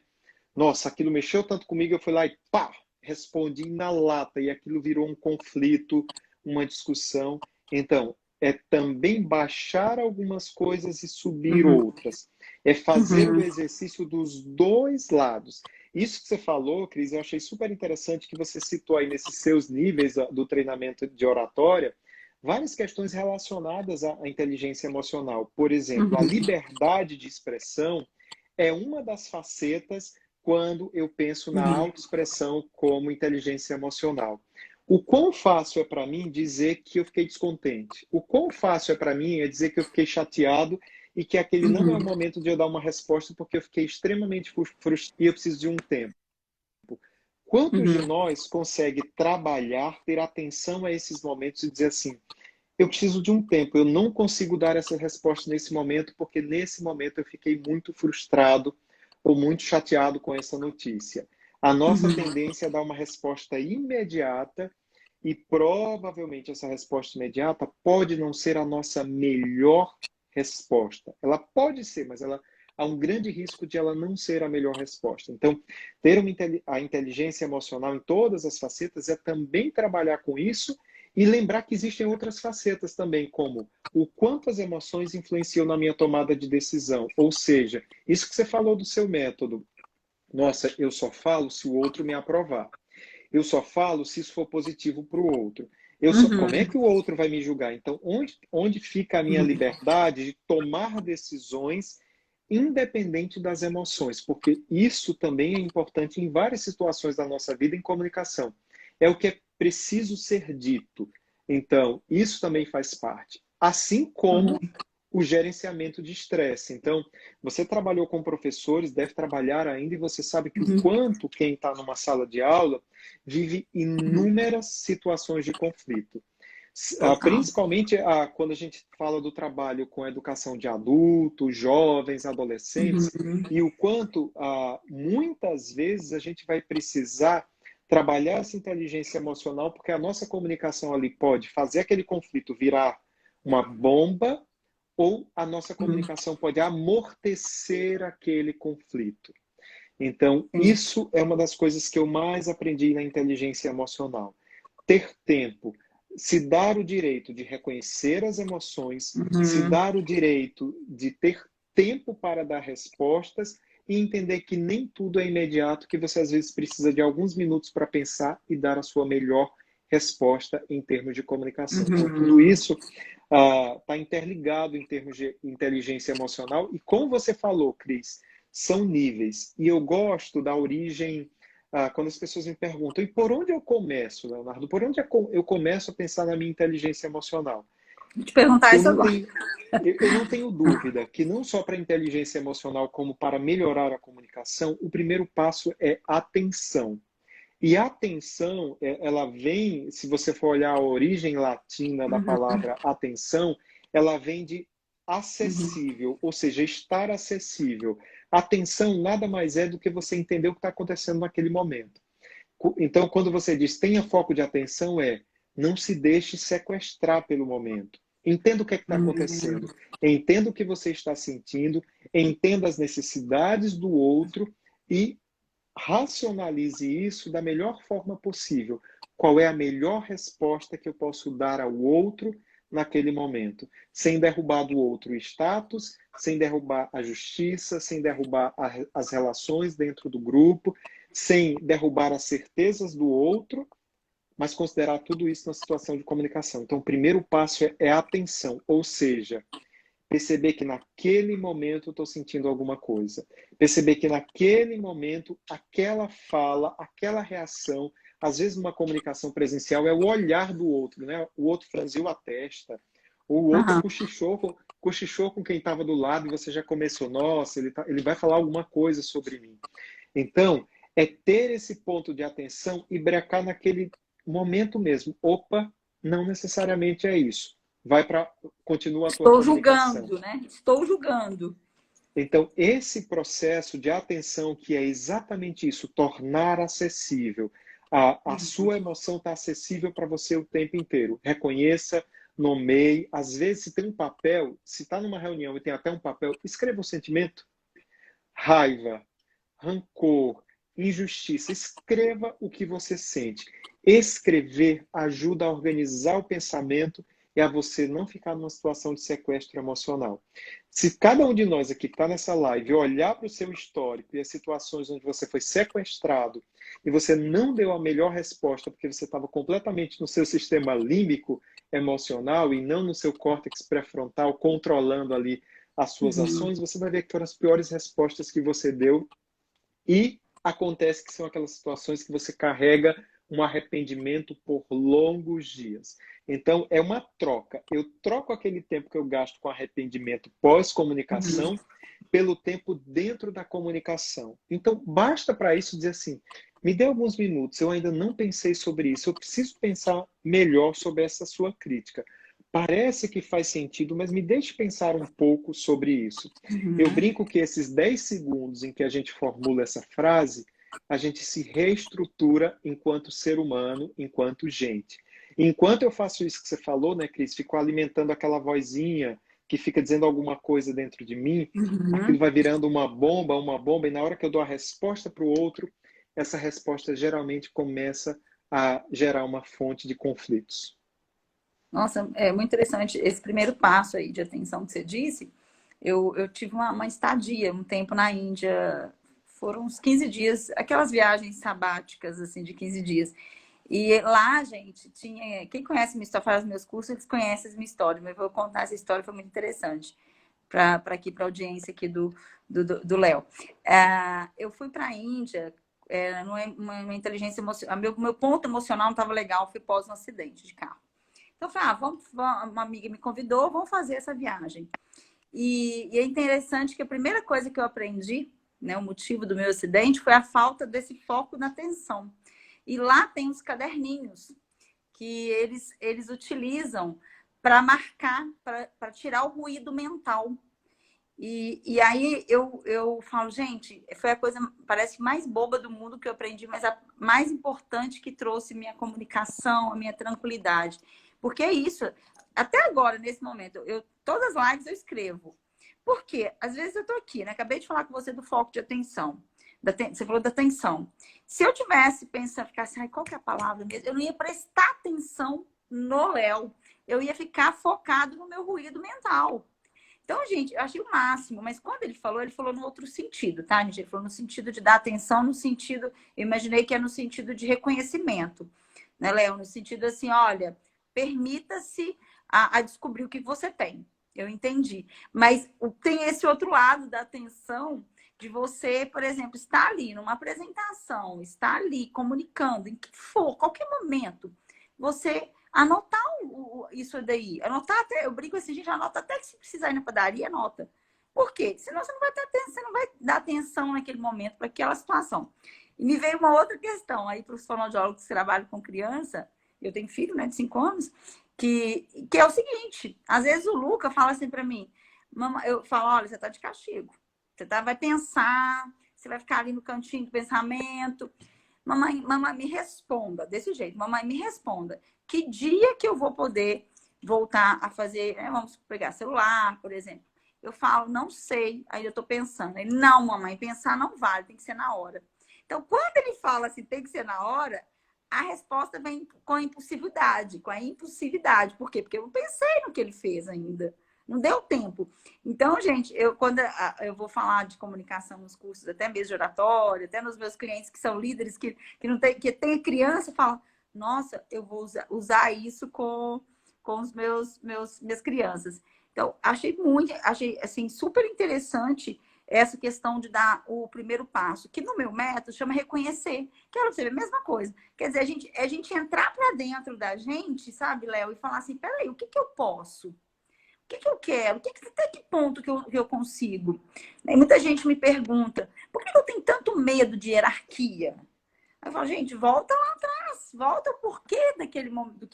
B: Nossa, aquilo mexeu tanto comigo, eu fui lá e pá, respondi na lata, e aquilo virou um conflito, uma discussão. Então, é também baixar algumas coisas e subir outras. É fazer o exercício dos dois lados. Isso que você falou, Cris, eu achei super interessante que você citou aí nesses seus níveis do treinamento de oratória, várias questões relacionadas à inteligência emocional. Por exemplo, a liberdade de expressão é uma das facetas quando eu penso na autoexpressão como inteligência emocional. O quão fácil é para mim dizer que eu fiquei descontente? O quão fácil é para mim dizer que eu fiquei chateado e que aquele não é o momento de eu dar uma resposta porque eu fiquei extremamente frustrado e eu preciso de um tempo? Quantos de nós consegue trabalhar, ter atenção a esses momentos e dizer assim, eu preciso de um tempo, eu não consigo dar essa resposta nesse momento porque nesse momento eu fiquei muito frustrado ou muito chateado com essa notícia. A nossa tendência é dar uma resposta imediata e provavelmente essa resposta imediata pode não ser a nossa melhor resposta. Ela pode ser, mas há um grande risco de ela não ser a melhor resposta. Então, ter a inteligência emocional em todas as facetas é também trabalhar com isso e lembrar que existem outras facetas também, como o quanto as emoções influenciam na minha tomada de decisão. Ou seja, isso que você falou do seu método. Nossa, eu só falo se o outro me aprovar. Eu só falo se isso for positivo para o outro. Como é que o outro vai me julgar? Então, onde fica a minha liberdade de tomar decisões independente das emoções? Porque isso também é importante em várias situações da nossa vida em comunicação. É o que é preciso ser dito. Então, isso também faz parte. Assim como o gerenciamento de estresse. Então, você trabalhou com professores, deve trabalhar ainda, e você sabe que o quanto quem está numa sala de aula vive inúmeras situações de conflito. Principalmente quando a gente fala do trabalho com educação de adultos, jovens, adolescentes, e o quanto muitas vezes a gente vai precisar trabalhar essa inteligência emocional, porque a nossa comunicação ali pode fazer aquele conflito virar uma bomba, ou a nossa comunicação pode amortecer aquele conflito. Então, isso é uma das coisas que eu mais aprendi na inteligência emocional. Ter tempo, se dar o direito de reconhecer as emoções, se dar o direito de ter tempo para dar respostas e entender que nem tudo é imediato, que você às vezes precisa de alguns minutos para pensar e dar a sua melhor resposta em termos de comunicação. Então, tudo isso está interligado em termos de inteligência emocional. E como você falou, Cris, são níveis. E eu gosto da origem, quando as pessoas me perguntam, e por onde eu começo, Leonardo? Por onde eu começo a pensar na minha inteligência emocional?
A: Vou te perguntar isso agora.
B: Eu não tenho dúvida que não só para a inteligência emocional, como para melhorar a comunicação, o primeiro passo é atenção. E a atenção, ela vem, se você for olhar a origem latina da palavra atenção, ela vem de acessível, ou seja, estar acessível. Atenção nada mais é do que você entender o que está acontecendo naquele momento. Então, quando você diz tenha foco de atenção, não se deixe sequestrar pelo momento. Entenda o que está acontecendo. Entenda o que você está sentindo. Entenda as necessidades do outro e racionalize isso da melhor forma possível. Qual é a melhor resposta que eu posso dar ao outro naquele momento? Sem derrubar do outro o status, sem derrubar a justiça, sem derrubar as relações dentro do grupo, sem derrubar as certezas do outro, mas considerar tudo isso na situação de comunicação. Então, o primeiro passo é a atenção, ou seja, perceber que naquele momento eu estou sentindo alguma coisa. Perceber que naquele momento, aquela fala, aquela reação, às vezes numa comunicação presencial, é o olhar do outro, né? O outro franziu a testa, ou o outro cochichou com quem estava do lado e você já começou, nossa, ele vai falar alguma coisa sobre mim. Então, é ter esse ponto de atenção e brecar naquele momento mesmo. Opa, não necessariamente é isso. Continua a tua comunicação.
A: Estou julgando, né? Estou julgando.
B: Então, esse processo de atenção, que é exatamente isso, tornar acessível. A sua emoção está acessível para você o tempo inteiro. Reconheça, nomeie. Às vezes, se tem um papel, se está numa reunião e tem até um papel, escreva um sentimento. Raiva, rancor, injustiça. Escreva o que você sente. Escrever ajuda a organizar o pensamento e a você não ficar numa situação de sequestro emocional. Se cada um de nós aqui que está nessa live olhar para o seu histórico e as situações onde você foi sequestrado e você não deu a melhor resposta porque você estava completamente no seu sistema límbico emocional e não no seu córtex pré-frontal controlando ali as suas ações, você vai ver que foram as piores respostas que você deu e acontece que são aquelas situações que você carrega um arrependimento por longos dias. Então, é uma troca. Eu troco aquele tempo que eu gasto com arrependimento pós-comunicação pelo tempo dentro da comunicação. Então, basta para isso dizer assim, me dê alguns minutos, eu ainda não pensei sobre isso, eu preciso pensar melhor sobre essa sua crítica. Parece que faz sentido, mas me deixe pensar um pouco sobre isso. Eu brinco que esses 10 segundos em que a gente formula essa frase, a gente se reestrutura enquanto ser humano, enquanto gente. Enquanto eu faço isso que você falou, né, Cris? Fico alimentando aquela vozinha que fica dizendo alguma coisa dentro de mim, aquilo vai virando uma bomba, e na hora que eu dou a resposta para o outro, essa resposta geralmente começa a gerar uma fonte de conflitos.
A: Nossa, é muito interessante esse primeiro passo aí de atenção que você disse. Eu tive uma estadia, um tempo na Índia, foram uns 15 dias, aquelas viagens sabáticas, assim, de 15 dias. E lá, gente, tinha... Quem conhece minha história, faz meus cursos, eles conhecem minha história, mas eu vou contar essa história, foi muito interessante para a audiência aqui do Léo. Eu fui para a Índia, uma inteligência emocional, meu ponto emocional não estava legal, fui pós um acidente de carro. Então, eu falei, uma amiga me convidou, vamos fazer essa viagem. E é interessante que a primeira coisa que eu aprendi, né, o motivo do meu acidente, foi a falta desse foco na atenção. E lá tem os caderninhos que eles utilizam para marcar, para tirar o ruído mental. E aí eu falo, gente, foi a coisa, parece mais boba do mundo que eu aprendi, mas a mais importante que trouxe minha comunicação, a minha tranquilidade. Porque é isso, até agora, nesse momento, todas as lives eu escrevo. Por quê? Às vezes eu estou aqui, né? Acabei de falar com você do foco de atenção. Você falou da atenção. Se eu tivesse pensando, ficasse, qual que é a palavra mesmo? Eu não ia prestar atenção no Léo. Eu ia ficar focado no meu ruído mental. Então, gente, eu achei o máximo, mas quando ele falou no outro sentido, tá, gente? Ele falou no sentido de dar atenção, no sentido, eu imaginei que é no sentido de reconhecimento, né, Léo? No sentido assim, olha, permita-se a descobrir o que você tem. Eu entendi. Mas tem esse outro lado da atenção de você, por exemplo, estar ali numa apresentação, estar ali comunicando, em que for, qualquer momento, você anotar isso daí. Anotar até, eu brinco assim, gente, anota até que se precisar ir na padaria, anota. Por quê? Senão você não vai ter atenção, você não vai dar atenção naquele momento para aquela situação. E me veio uma outra questão aí para os fonoaudiólogos que trabalham com criança. Eu tenho filho, né, de 5 anos, que é o seguinte: às vezes o Luca fala assim para mim, eu falo, olha, você tá de castigo. Você vai pensar, você vai ficar ali no cantinho do pensamento. Mamãe, me responda, desse jeito, mamãe, me responda. Que dia que eu vou poder voltar a fazer, né? Vamos pegar celular, por exemplo. Eu falo, não sei, ainda estou pensando. Ele, não, mamãe, pensar não vale, tem que ser na hora. Então, quando ele fala assim, tem que ser na hora, a resposta vem com a impulsividade, com a impulsividade. Por quê? Porque eu não pensei no que ele fez ainda. Não deu tempo. Então, gente, quando eu vou falar de comunicação nos cursos, até mesmo de oratória, até nos meus clientes que são líderes, que não tem, que tem criança, falam, nossa, eu vou usar isso com os minhas crianças. Então, achei assim, super interessante essa questão de dar o primeiro passo, que no meu método chama reconhecer, que é a mesma coisa. Quer dizer, a gente entrar para dentro da gente, sabe, Léo, e falar assim, peraí, o que eu posso? O que eu quero? Até que ponto que eu consigo? E muita gente me pergunta, por que eu tenho tanto medo de hierarquia? Aí eu falo, gente, volta lá atrás, volta o porquê daquele momento, o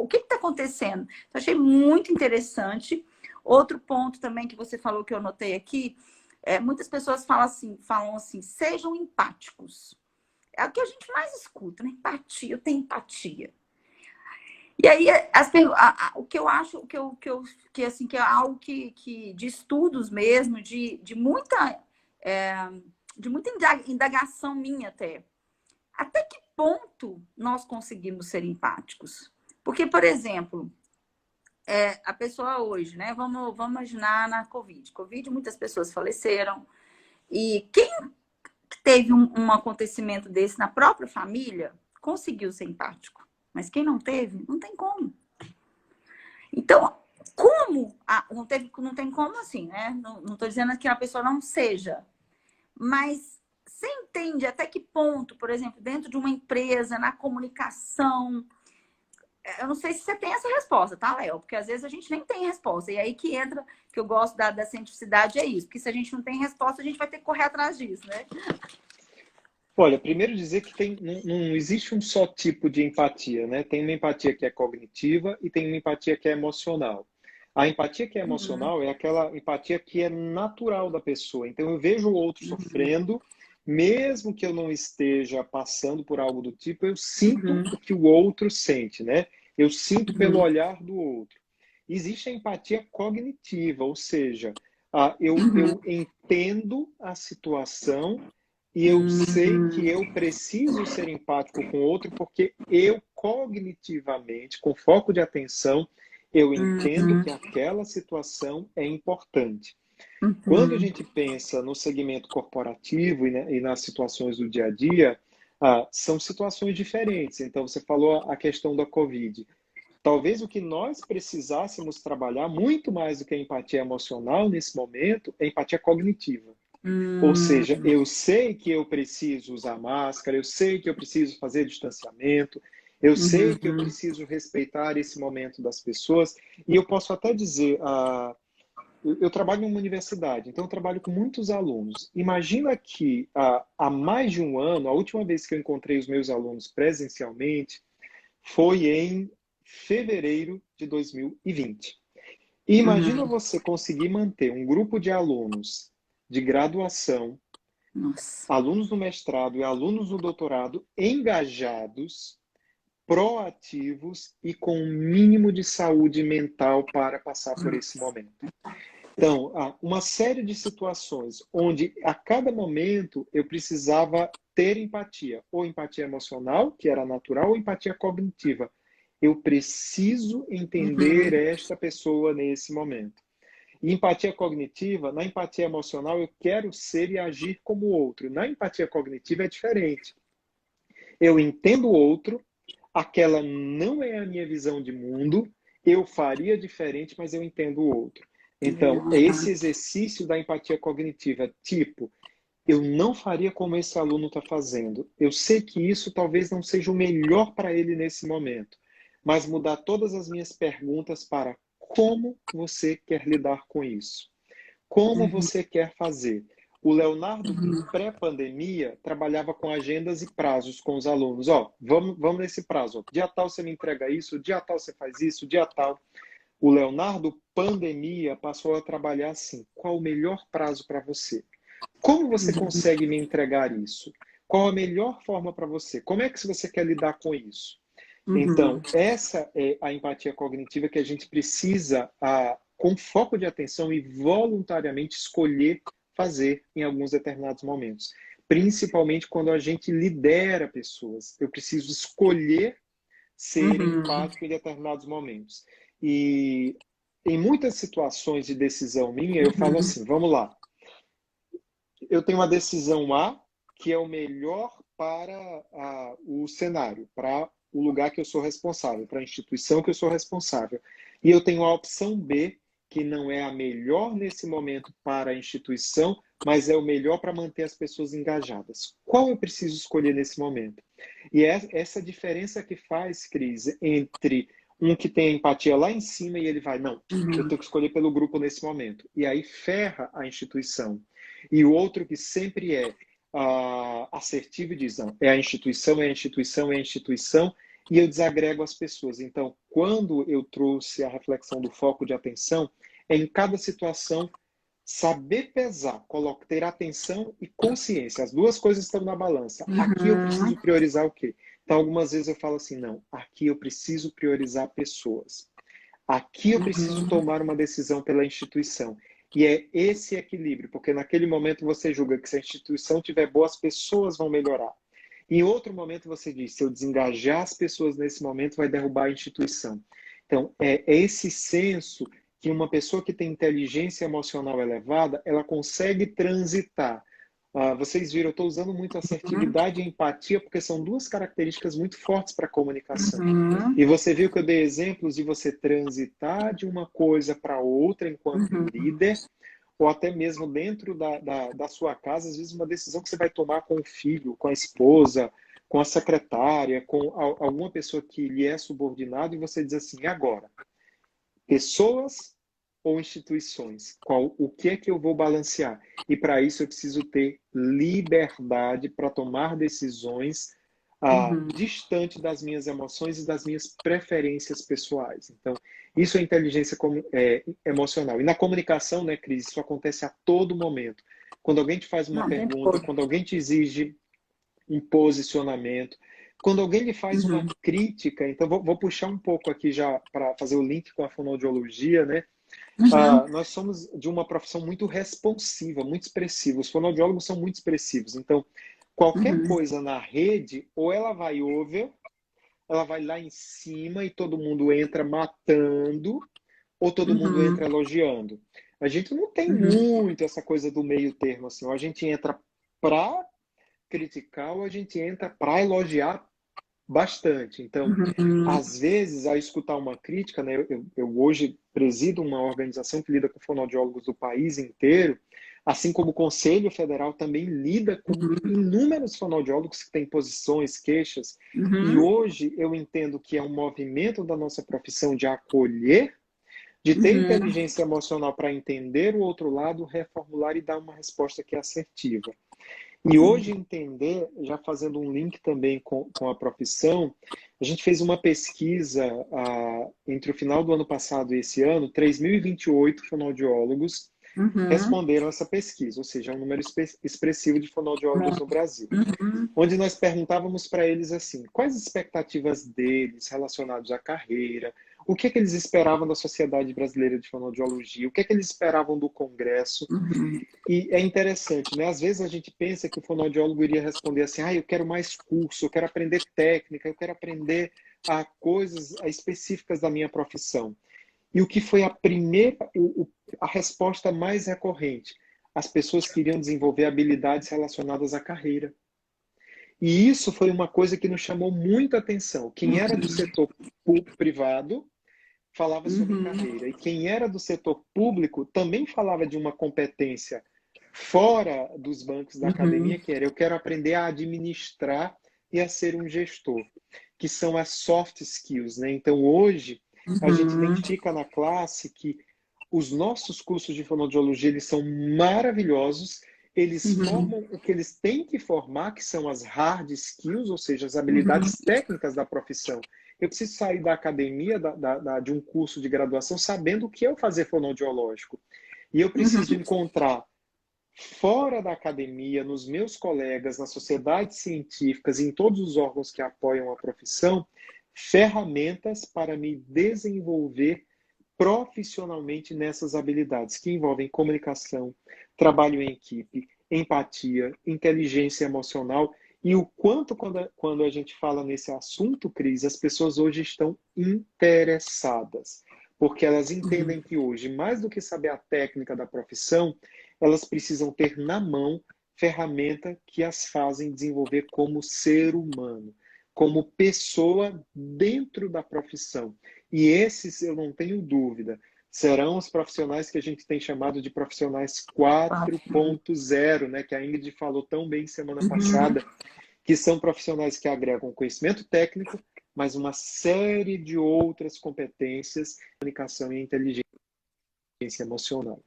A: que está acontecendo. Então, achei muito interessante. Outro ponto também que você falou que eu notei aqui, muitas pessoas falam assim, sejam empáticos. É o que a gente mais escuta, né? Empatia, eu tenho empatia. E aí, o que eu acho assim, que é algo que de estudos mesmo, de muita indagação minha até que ponto nós conseguimos ser empáticos? Porque, por exemplo, a pessoa hoje, né? Vamos imaginar na Covid. Covid, muitas pessoas faleceram. E quem teve um acontecimento desse na própria família conseguiu ser empático. Mas quem não teve, não tem como. Então, como não tem como assim, né? Não estou dizendo que a pessoa não seja, mas você entende até que ponto, por exemplo, dentro de uma empresa, na comunicação, eu não sei se você tem essa resposta, tá, Léo? Porque às vezes a gente nem tem resposta. E aí que entra, que eu gosto da cientificidade, é isso. Porque se a gente não tem resposta, a gente vai ter que correr atrás disso, né?
B: Olha, primeiro dizer que não existe um só tipo de empatia, né? Tem uma empatia que é cognitiva e tem uma empatia que é emocional. A empatia que é emocional é aquela empatia que é natural da pessoa. Então, eu vejo o outro sofrendo, mesmo que eu não esteja passando por algo do tipo, eu sinto o que o outro sente, né? Eu sinto pelo olhar do outro. Existe a empatia cognitiva, ou seja, eu entendo a situação e eu sei que eu preciso ser empático com o outro porque eu cognitivamente, com foco de atenção, eu entendo que aquela situação é importante. Quando a gente pensa no segmento corporativo e nas situações do dia a dia, são situações diferentes. Então, você falou a questão da Covid. Talvez o que nós precisássemos trabalhar muito mais do que a empatia emocional nesse momento é a empatia cognitiva. Ou seja, eu sei que eu preciso usar máscara, eu sei que eu preciso fazer distanciamento, eu sei que eu preciso respeitar esse momento das pessoas. E eu posso até dizer, eu trabalho em uma universidade, então eu trabalho com muitos alunos. Imagina que há mais de um ano, a última vez que eu encontrei os meus alunos presencialmente foi em fevereiro de 2020. E imagina você conseguir manter um grupo de alunos de graduação, alunos do mestrado e alunos do doutorado engajados, proativos e com um mínimo de saúde mental para passar por esse momento. Então, há uma série de situações onde a cada momento eu precisava ter empatia, ou empatia emocional, que era natural, ou empatia cognitiva. Eu preciso entender esta pessoa nesse momento. E empatia cognitiva, na empatia emocional, eu quero ser e agir como o outro. Na empatia cognitiva é diferente. Eu entendo o outro, aquela não é a minha visão de mundo, eu faria diferente, mas eu entendo o outro. Então, é esse exercício da empatia cognitiva, tipo, eu não faria como esse aluno está fazendo. Eu sei que isso talvez não seja o melhor para ele nesse momento, mas mudar todas as minhas perguntas para como você quer lidar com isso? Como você quer fazer? O Leonardo, pré-pandemia, trabalhava com agendas e prazos com os alunos. Ó, vamos nesse prazo. Ó. Dia tal você me entrega isso, dia tal você faz isso, dia tal. O Leonardo, pandemia, passou a trabalhar assim. Qual o melhor prazo para você? Como você consegue me entregar isso? Qual a melhor forma para você? Como é que você quer lidar com isso? Então, essa é a empatia cognitiva que a gente precisa, com foco de atenção e voluntariamente escolher fazer em alguns determinados momentos. Principalmente quando a gente lidera pessoas. Eu preciso escolher ser empático em determinados momentos. E em muitas situações de decisão minha, eu falo assim, vamos lá. Eu tenho uma decisão A, que é o melhor para o cenário, para o lugar que eu sou responsável, para a instituição que eu sou responsável. E eu tenho a opção B, que não é a melhor nesse momento para a instituição, mas é o melhor para manter as pessoas engajadas. Qual eu preciso escolher nesse momento? E é essa diferença que faz, Cris, entre um que tem a empatia lá em cima e ele vai, não, eu tenho que escolher pelo grupo nesse momento. E aí ferra a instituição. E o outro que sempre é assertivo e diz, não, é a instituição, é a instituição, é a instituição, e eu desagrego as pessoas. Então, quando eu trouxe a reflexão do foco de atenção, é em cada situação saber pesar, ter atenção e consciência. As duas coisas estão na balança. Aqui eu preciso priorizar o quê? Então, algumas vezes eu falo assim, não, aqui eu preciso priorizar pessoas. Aqui eu preciso tomar uma decisão pela instituição. E é esse equilíbrio, porque naquele momento você julga que se a instituição tiver boa, as pessoas vão melhorar. Em outro momento você diz, se eu desengajar as pessoas nesse momento, vai derrubar a instituição. Então, é esse senso que uma pessoa que tem inteligência emocional elevada, ela consegue transitar. Vocês viram, eu estou usando muito assertividade e empatia, porque são duas características muito fortes para a comunicação. E você viu que eu dei exemplos de você transitar de uma coisa para outra enquanto líder, ou até mesmo dentro da sua casa, às vezes uma decisão que você vai tomar com o filho, com a esposa, com a secretária, com alguma pessoa que lhe é subordinado, e você diz assim, e agora? Pessoas ou instituições? O que é que eu vou balancear? E para isso eu preciso ter liberdade para tomar decisões distante das minhas emoções e das minhas preferências pessoais. Então, isso é inteligência emocional. E na comunicação, né, Cris, isso acontece a todo momento. Quando alguém te faz uma pergunta, quando alguém te exige um posicionamento, quando alguém lhe faz uma crítica, então vou puxar um pouco aqui já para fazer o link com a fonoaudiologia, né? Nós somos de uma profissão muito responsiva, muito expressiva. Os fonoaudiólogos são muito expressivos. Então, qualquer coisa na rede, ou ela vai over, ela vai lá em cima e todo mundo entra matando, ou todo mundo entra elogiando. A gente não tem muito essa coisa do meio termo, assim. Ou a gente entra para criticar ou a gente entra para elogiar bastante. Então, às vezes, ao escutar uma crítica, né, eu hoje presido uma organização que lida com fonoaudiólogos do país inteiro, assim como o Conselho Federal também lida com inúmeros fonoaudiólogos que têm posições, queixas, e hoje eu entendo que é um movimento da nossa profissão de acolher, de ter inteligência emocional para entender o outro lado, reformular e dar uma resposta que é assertiva. E hoje entender, já fazendo um link também com a profissão, a gente fez uma pesquisa entre o final do ano passado e esse ano, 3.028 fonoaudiólogos responderam essa pesquisa, ou seja, é um número expressivo de fonoaudiólogos no Brasil. Onde nós perguntávamos para eles assim, quais as expectativas deles relacionadas à carreira, o que é que eles esperavam da Sociedade Brasileira de Fonoaudiologia, o que é que eles esperavam do Congresso. E é interessante, né? Às vezes a gente pensa que o fonoaudiólogo iria responder assim, eu quero mais curso, eu quero aprender técnica, eu quero aprender coisas específicas da minha profissão. E o que foi a primeira, a resposta mais recorrente? As pessoas queriam desenvolver habilidades relacionadas à carreira. E isso foi uma coisa que nos chamou muita atenção. Quem era do setor privado falava sobre carreira. E quem era do setor público também falava de uma competência fora dos bancos da academia, que era: eu quero aprender a administrar e a ser um gestor, que são as soft skills, né? Então, hoje, a gente identifica na classe que os nossos cursos de fonoaudiologia, eles são maravilhosos, eles formam o que eles têm que formar, que são as hard skills, ou seja, as habilidades técnicas da profissão. Eu preciso sair da academia, de um curso de graduação, sabendo o que é eu fazer fonoaudiológico. E eu preciso encontrar fora da academia, nos meus colegas, nas sociedades científicas, em todos os órgãos que apoiam a profissão, ferramentas para me desenvolver profissionalmente nessas habilidades que envolvem comunicação, trabalho em equipe, empatia, inteligência emocional. E o quanto, quando a gente fala nesse assunto, Cris, as pessoas hoje estão interessadas, porque elas entendem que hoje, mais do que saber a técnica da profissão, elas precisam ter na mão ferramenta que as fazem desenvolver como ser humano, como pessoa dentro da profissão. E esses, eu não tenho dúvida, serão os profissionais que a gente tem chamado de profissionais 4.0, né, que a Ingrid falou tão bem semana passada, que são profissionais que agregam conhecimento técnico, mas uma série de outras competências, comunicação e inteligência emocional.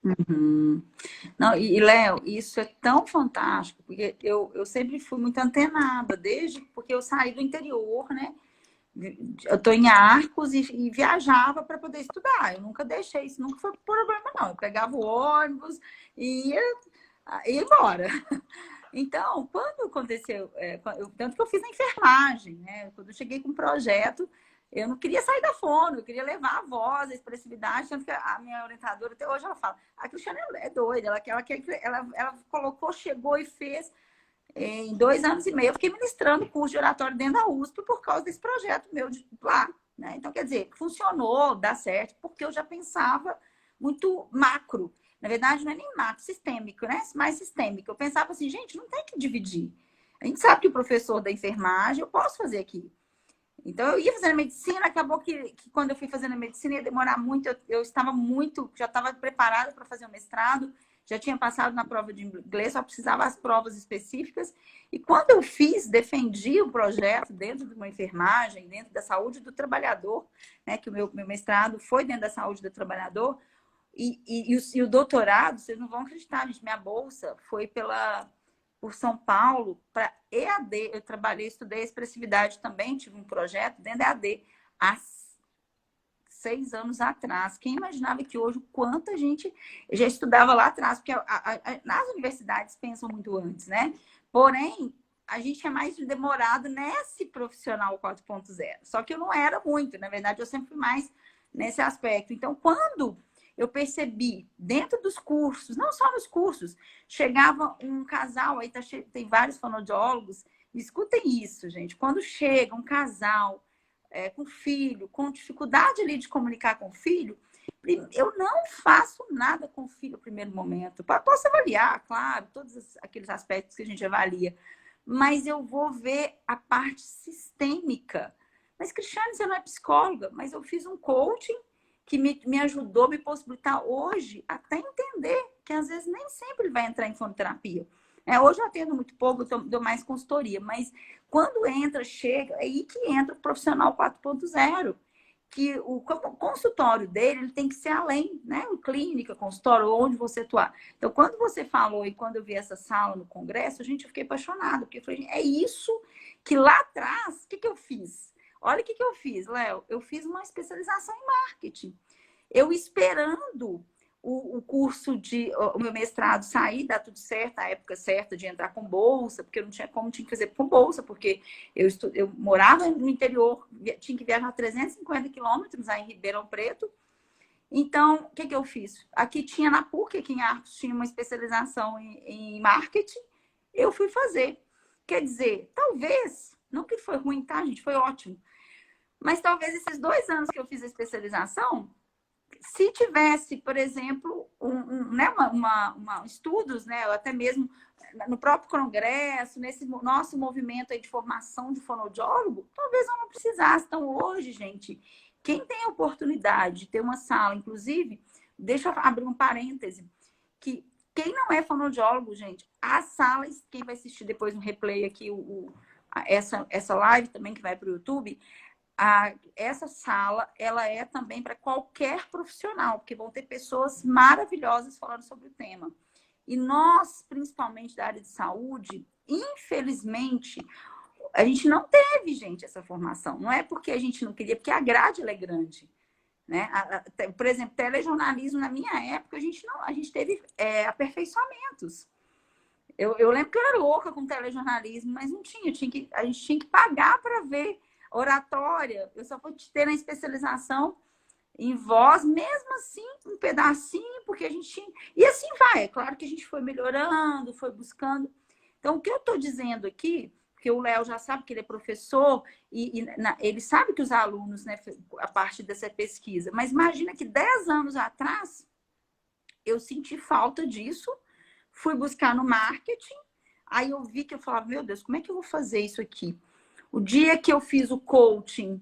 A: Não, e Léo, isso é tão fantástico, porque eu sempre fui muito antenada, porque eu saí do interior, né? Eu estou em Arcos e viajava para poder estudar. Eu nunca deixei isso, nunca foi problema, não. Eu pegava o ônibus e ia embora. Então, quando aconteceu, tanto que eu fiz a enfermagem, né? Quando eu cheguei com um projeto, eu não queria sair da fono, eu queria levar a voz, a expressividade, tanto que a minha orientadora, até hoje, ela fala: a Cristiane é doida, ela colocou, chegou e fez. Em 2 anos e meio, eu fiquei ministrando curso de oratório dentro da USP por causa desse projeto meu de lá, né? Então, quer dizer, funcionou, dá certo, porque eu já pensava muito macro. Na verdade, não é nem macro, sistêmico, né? Mais sistêmico. Eu pensava assim, gente, não tem que dividir. A gente sabe que o professor da enfermagem, eu posso fazer aqui. Então, eu ia fazendo medicina, acabou que quando eu fui fazendo medicina ia demorar muito, eu estava muito, já estava preparada para fazer o mestrado, já tinha passado na prova de inglês, só precisava as provas específicas. E quando eu defendi o projeto dentro de uma enfermagem, dentro da saúde do trabalhador, né, que o meu mestrado foi dentro da saúde do trabalhador, e o doutorado, vocês não vão acreditar, gente, minha bolsa foi por São Paulo para EAD. Eu estudei expressividade também, tive um projeto dentro da EAD há 6 anos atrás. Quem imaginava que hoje, quanta gente já estudava lá atrás, porque nas universidades pensam muito antes, né? Porém, a gente é mais demorado nesse profissional 4.0. Só que eu não era muito, na verdade, eu sempre fui mais nesse aspecto. Então, quando eu percebi, dentro dos cursos, não só nos cursos, chegava um casal, aí tem vários fonoaudiólogos, escutem isso, gente. Quando chega um casal com filho, com dificuldade ali de comunicar com o filho, eu não faço nada com o filho no primeiro momento. Posso avaliar, claro, todos aqueles aspectos que a gente avalia, mas eu vou ver a parte sistêmica. Mas, Cristiane, você não é psicóloga, mas eu fiz um coaching que me ajudou, me possibilitar hoje até entender que às vezes nem sempre ele vai entrar em fonoterapia. Hoje eu atendo muito pouco, eu dou mais consultoria, mas quando chega, é aí que entra o profissional 4.0, que o consultório dele ele tem que ser além, né? Clínica, consultório, onde você atuar. Então, quando você falou e quando eu vi essa sala no congresso, eu fiquei apaixonada, porque eu falei, é isso que lá atrás, o que eu fiz? Olha o que eu fiz, Léo. Eu fiz uma especialização em marketing. Eu esperando o curso o meu mestrado sair, dar tudo certo, a época certa de entrar com bolsa, porque eu não tinha como, tinha que fazer com bolsa, porque eu morava no interior, tinha que viajar 350 quilômetros aí em Ribeirão Preto. Então, o que eu fiz? Aqui tinha na PUC, aqui em Arcos, tinha uma especialização em marketing, eu fui fazer. Quer dizer, talvez, não que foi ruim, tá, gente? Foi ótimo. Mas talvez esses 2 anos que eu fiz a especialização se tivesse, por exemplo, né, estudos, né, ou até mesmo no próprio congresso, nesse nosso movimento aí de formação de fonoaudiólogo, talvez eu não precisasse. Então, hoje, gente, quem tem a oportunidade de ter uma sala, inclusive, deixa eu abrir um parêntese, que quem não é fonoaudiólogo, gente, as salas, quem vai assistir depois no replay aqui, essa live também que vai para o YouTube, essa sala, ela é também para qualquer profissional, porque vão ter pessoas maravilhosas falando sobre o tema. E nós, principalmente da área de saúde, infelizmente, a gente não teve, gente, essa formação. Não é porque a gente não queria, porque a grade ela é grande. Né? Por exemplo, telejornalismo, na minha época, a gente teve aperfeiçoamentos. Eu lembro que eu era louca com telejornalismo, mas não tinha. A gente tinha que pagar para ver oratória. Eu só fui ter na especialização em voz, mesmo assim, um pedacinho, porque a gente tinha... E assim vai. É claro que a gente foi melhorando, foi buscando. Então, o que eu estou dizendo aqui, porque o Léo já sabe que ele é professor, ele sabe que os alunos, né, a partir dessa pesquisa, mas imagina que 10 anos atrás, eu senti falta disso, fui buscar no marketing, aí eu vi que eu falava, meu Deus, como é que eu vou fazer isso aqui? O dia que eu fiz o coaching,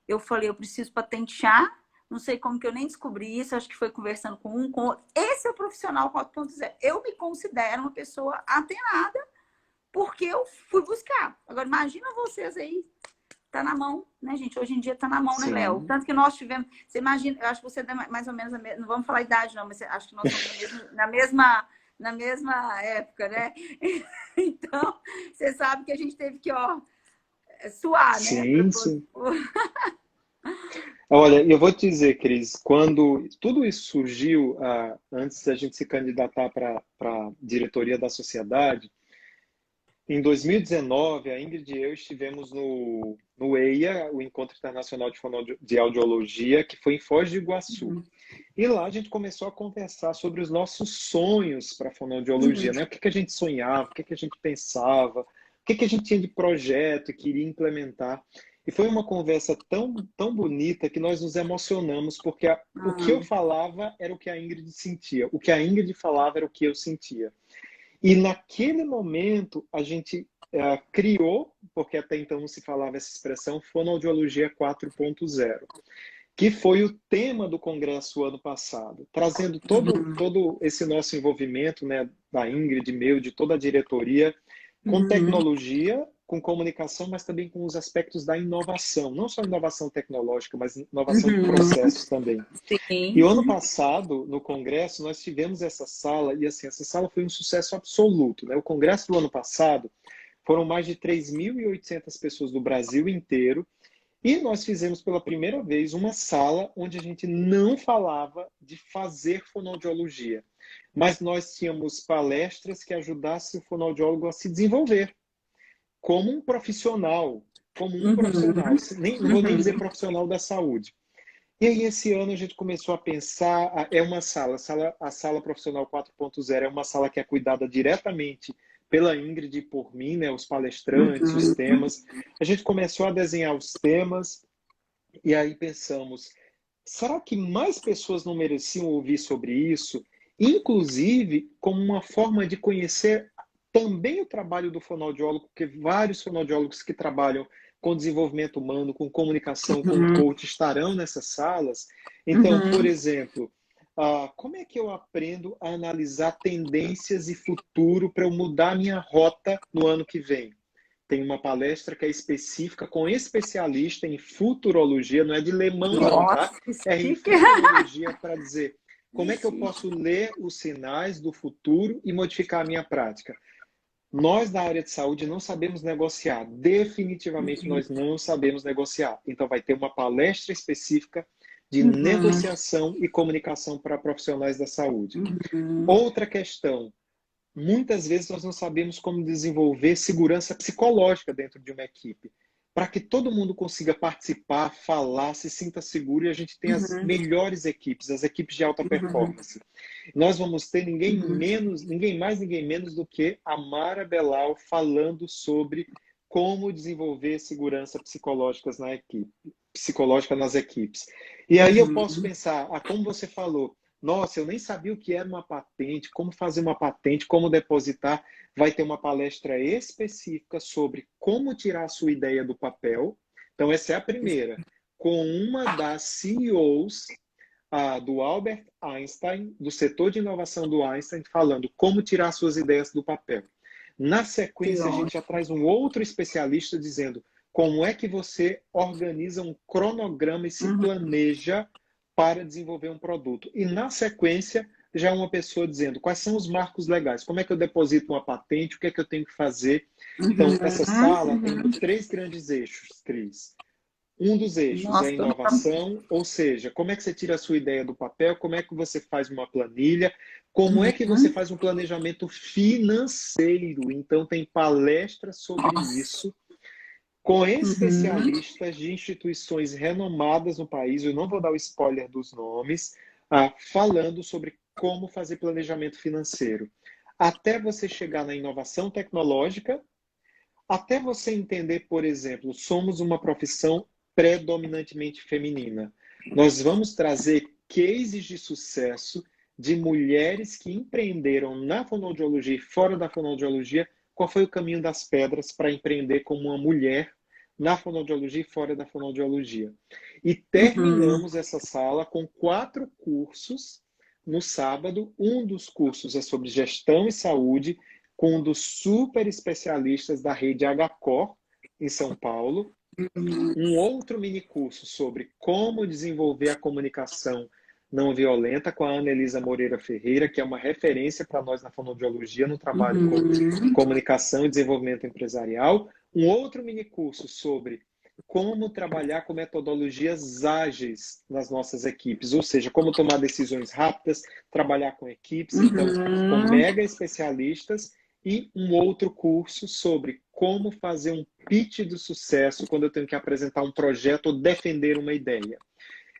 A: eu falei, eu preciso patentear, não sei como que eu nem descobri isso, acho que foi conversando com outro. Esse é o profissional 4.0. Eu me considero uma pessoa antenada, porque eu fui buscar. Agora, imagina vocês aí, tá na mão, né, gente? Hoje em dia tá na mão, né, Léo? Tanto que nós tivemos... Você imagina, eu acho que você é mais ou menos... Não vamos falar a idade, não, mas acho que nós somos na mesma época, né? Então, você sabe que a gente teve que, ó, suar, né?
B: Sim, sim. Olha, eu vou te dizer, Cris, quando tudo isso surgiu, antes da gente se candidatar para a diretoria da sociedade, em 2019, a Ingrid e eu estivemos no EIA, o Encontro Internacional de Audiologia, que foi em Foz do Iguaçu. E lá a gente começou a conversar sobre os nossos sonhos para a fonoaudiologia, né? O que a gente sonhava, o que a gente pensava, o que a gente tinha de projeto e queria implementar. E foi uma conversa tão, tão bonita que nós nos emocionamos, porque o que eu falava era o que a Ingrid sentia, o que a Ingrid falava era o que eu sentia. E naquele momento a gente criou, porque até então não se falava essa expressão, Fonoaudiologia 4.0, que foi o tema do congresso ano passado, trazendo todo esse nosso envolvimento, né, da Ingrid, meu, de toda a diretoria, com tecnologia, com comunicação, mas também com os aspectos da inovação. Não só inovação tecnológica, mas inovação de processos também.
A: Sim.
B: E o ano passado, no congresso, nós tivemos essa sala, e assim, essa sala foi um sucesso absoluto, né? O congresso do ano passado foram mais de 3.800 pessoas do Brasil inteiro, e nós fizemos pela primeira vez uma sala onde a gente não falava de fazer fonoaudiologia, mas nós tínhamos palestras que ajudassem o fonoaudiólogo a se desenvolver como um profissional, não vou nem dizer profissional da saúde. E aí, esse ano, a gente começou a pensar, a sala profissional 4.0 é uma sala que é cuidada diretamente pela Ingrid e por mim, né, os palestrantes, os temas. A gente começou a desenhar os temas e aí pensamos, será que mais pessoas não mereciam ouvir sobre isso? Inclusive, como uma forma de conhecer também o trabalho do fonoaudiólogo, porque vários fonoaudiólogos que trabalham com desenvolvimento humano, com comunicação, com coach, estarão nessas salas. Então, por exemplo, como é que eu aprendo a analisar tendências e futuro para eu mudar minha rota no ano que vem? Tem uma palestra que é específica com especialista em futurologia, não é de lemão não, tá? É em futurologia para dizer como é que eu posso ler os sinais do futuro e modificar a minha prática. Nós, da área de saúde, não sabemos negociar. Definitivamente, nós não sabemos negociar. Então, vai ter uma palestra específica de negociação e comunicação para profissionais da saúde. Outra questão. Muitas vezes, nós não sabemos como desenvolver segurança psicológica dentro de uma equipe. Para que todo mundo consiga participar, falar, se sinta seguro e a gente tenha as melhores equipes, as equipes de alta performance. Nós vamos ter ninguém mais, ninguém menos do que a Mara Belal falando sobre como desenvolver segurança psicológica na equipe. psicológica nas equipes. E aí eu posso
A: Uhum.
B: pensar, como você falou, nossa, eu nem sabia o que era uma patente, como fazer uma patente, como depositar. Vai ter uma palestra específica sobre como tirar a sua ideia do papel. Então, essa é a primeira, com uma das CEOs do Albert Einstein, do setor de inovação do Einstein, falando como tirar suas ideias do papel. Na
A: Que
B: sequência, a gente já
A: ótimo.
B: traz um outro especialista dizendo como é que você organiza um cronograma e se
A: Uhum.
B: planeja para desenvolver um produto. E na sequência, já uma pessoa dizendo quais são os marcos legais, como é que eu deposito uma patente, o que é que eu tenho que fazer. Então, essa
A: Uhum.
B: sala tem
A: Uhum.
B: três grandes eixos, Cris. Um dos eixos é a
A: Nossa,
B: inovação, ou seja, como é que você tira a sua ideia do papel, como é que você faz uma planilha, como é que você
A: uhum.
B: faz um planejamento financeiro. Então, tem palestras sobre
A: Nossa.
B: isso com
A: Uhum.
B: especialistas de instituições renomadas no país. Eu não vou dar o spoiler dos nomes, falando sobre como fazer planejamento financeiro. Até você chegar na inovação tecnológica, até você entender, por exemplo, somos uma profissão predominantemente feminina. Nós vamos trazer cases de sucesso de mulheres que empreenderam na fonoaudiologia e fora da fonoaudiologia. Qual foi o caminho das pedras para empreender como uma mulher na fonoaudiologia e fora da fonoaudiologia? E
A: Uhum.
B: terminamos essa sala com 4 cursos no sábado. Um dos cursos é sobre gestão e saúde, com um dos super especialistas da rede HCOR, em São Paulo. Um outro mini curso sobre como desenvolver a comunicação não violenta com a Ana Elisa Moreira Ferreira, que é uma referência para nós na fonoaudiologia no trabalho com
A: Uhum.
B: comunicação e desenvolvimento empresarial. Um outro mini curso sobre como trabalhar com metodologias ágeis nas nossas equipes, ou seja, como tomar decisões rápidas, trabalhar com equipes, então, com
A: Uhum.
B: mega especialistas, e um outro curso sobre como fazer um pitch do sucesso quando eu tenho que apresentar um projeto ou defender uma ideia.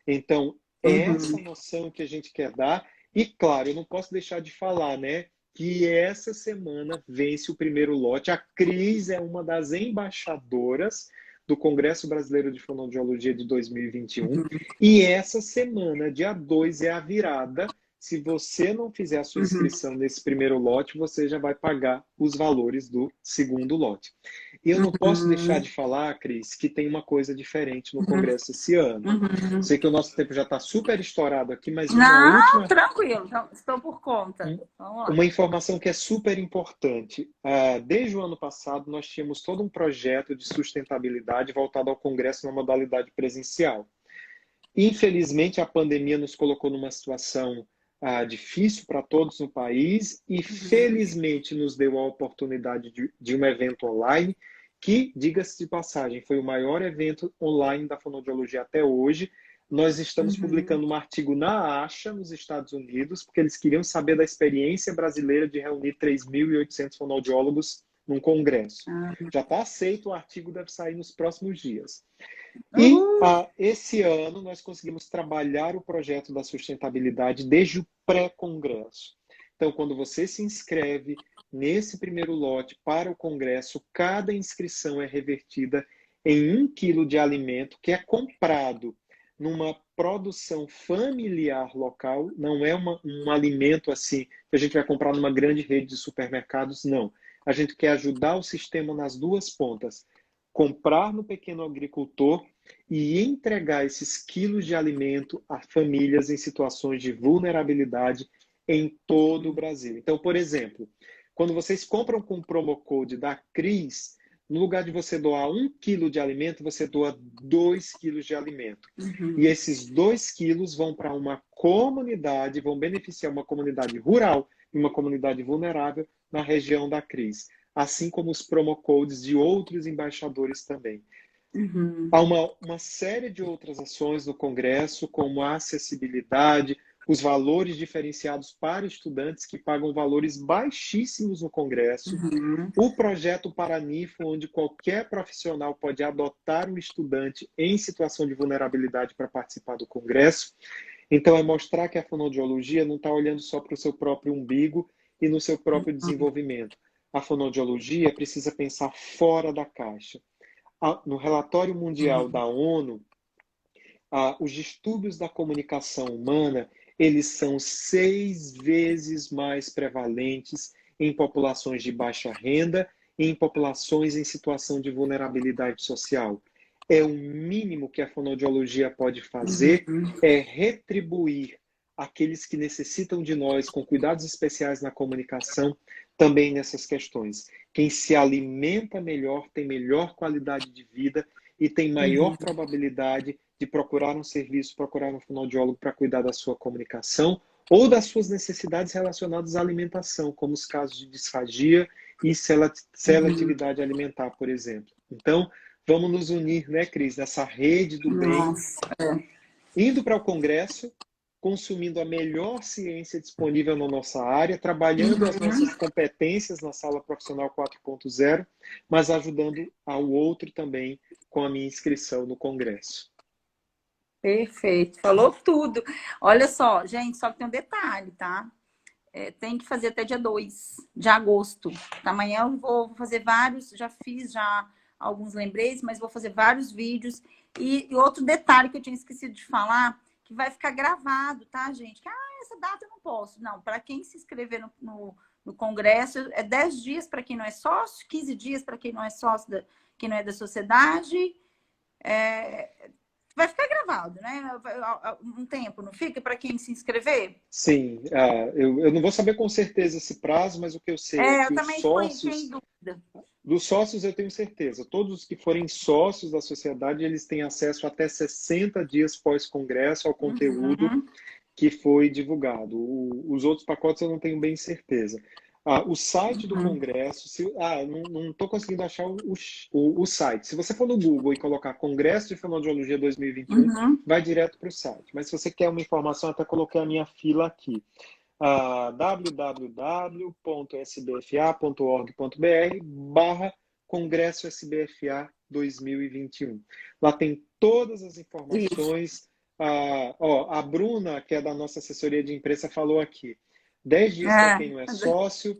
B: Então, é essa
A: Uhum.
B: noção que a gente quer dar. E, claro, eu não posso deixar de falar, né? Que essa semana vence o primeiro lote. A Cris é uma das embaixadoras do Congresso Brasileiro de Fonoaudiologia de 2021. E essa semana, dia 2, é a virada. Se você não fizer a sua
A: Uhum.
B: inscrição nesse primeiro lote, você já vai pagar os valores do segundo lote. E eu não posso deixar
A: Uhum.
B: de falar, Cris, que tem uma coisa diferente no Congresso esse ano.
A: Uhum.
B: Sei que o nosso tempo já está super estourado aqui, mas
A: Não, tranquilo, então, estou por conta. Vamos lá.
B: uma informação que é super importante. Desde o ano passado, nós tínhamos todo um projeto de sustentabilidade voltado ao Congresso na modalidade presencial. Infelizmente, a pandemia nos colocou numa situação difícil para todos no país e,
A: Uhum.
B: felizmente, nos deu a oportunidade de um evento online que, diga-se de passagem, foi o maior evento online da fonoaudiologia até hoje. Nós estamos
A: Uhum.
B: publicando um artigo na ASHA, nos Estados Unidos, porque eles queriam saber da experiência brasileira de reunir 3.800 fonoaudiólogos num congresso.
A: Ah.
B: Já está aceito, o artigo deve sair nos próximos dias. E
A: Uhul.
B: esse ano nós conseguimos trabalhar o projeto da sustentabilidade desde o pré-congresso. Então, quando você se inscreve nesse primeiro lote para o congresso, cada inscrição é revertida em 1 quilo de alimento que é comprado numa produção familiar local, não é um alimento assim que a gente vai comprar numa grande rede de supermercados, não. A gente quer ajudar o sistema nas duas pontas. Comprar no pequeno agricultor e entregar esses quilos de alimento a famílias em situações de vulnerabilidade em todo o Brasil. Então, por exemplo, quando vocês compram com o promo code da Cris, no lugar de você doar 1 quilo de alimento, você doa 2 quilos de alimento. E
A: Uhum.
B: esses 2 quilos vão para uma comunidade, vão beneficiar uma comunidade rural e uma comunidade vulnerável na região da Cris, assim como os promo codes de outros embaixadores também.
A: Uhum.
B: Há uma série de outras ações no Congresso, como a acessibilidade, os valores diferenciados para estudantes que pagam valores baixíssimos no Congresso,
A: Uhum.
B: o projeto Paranifo, onde qualquer profissional pode adotar um estudante em situação de vulnerabilidade para participar do Congresso. Então, é mostrar que a fonoaudiologia não está olhando só para o seu próprio umbigo e no seu próprio desenvolvimento. A fonoaudiologia precisa pensar fora da caixa. No relatório mundial da ONU, os distúrbios da comunicação humana, eles são 6 vezes mais prevalentes em populações de baixa renda e em populações em situação de vulnerabilidade social. É o mínimo que a fonoaudiologia pode fazer, é retribuir aqueles que necessitam de nós com cuidados especiais na comunicação também nessas questões. Quem se alimenta melhor tem melhor qualidade de vida e tem maior probabilidade de procurar um serviço, procurar um fonoaudiólogo para cuidar da sua comunicação ou das suas necessidades relacionadas à alimentação, como os casos de disfagia e seletividade alimentar, por exemplo. Então, vamos nos unir, né, Cris, nessa rede do bem, indo para o Congresso, consumindo a melhor ciência disponível na nossa área, trabalhando as nossas competências na sala profissional 4.0, mas ajudando ao outro também com a minha inscrição no Congresso.
A: Perfeito, falou tudo. Olha só, gente, só que tem um detalhe, tá? Tem que fazer até dia 2 de agosto. Amanhã eu vou fazer vários, já fiz alguns lembretes, mas vou fazer vários vídeos. E outro detalhe que eu tinha esquecido de falar, que vai ficar gravado, tá, gente? Que, essa data eu não posso. Não, para quem se inscrever no Congresso, é 10 dias para quem não é sócio, 15 dias para quem não é sócio, quem não é da sociedade. Vai ficar gravado, né? Um tempo, não fica para quem se inscrever?
B: Sim, eu não vou saber com certeza esse prazo, mas o que eu sei é que
A: eu
B: os
A: também
B: sócios...
A: fiquei em dúvida.
B: Dos sócios eu tenho certeza. Todos os que forem sócios da sociedade, eles têm acesso até 60 dias pós-congresso ao conteúdo que foi divulgado. Os outros pacotes eu não tenho bem certeza. O site do Congresso, não estou conseguindo achar o site. Se você for no Google e colocar Congresso de Fonoaudiologia 2021, vai direto para o site. Mas se você quer uma informação, até coloquei a minha fila aqui. www.sbfa.org.br/Congresso SBFA 2021. Lá tem todas as informações. A Bruna, que é da nossa assessoria de imprensa, falou aqui. 10 dias para quem não é sócio.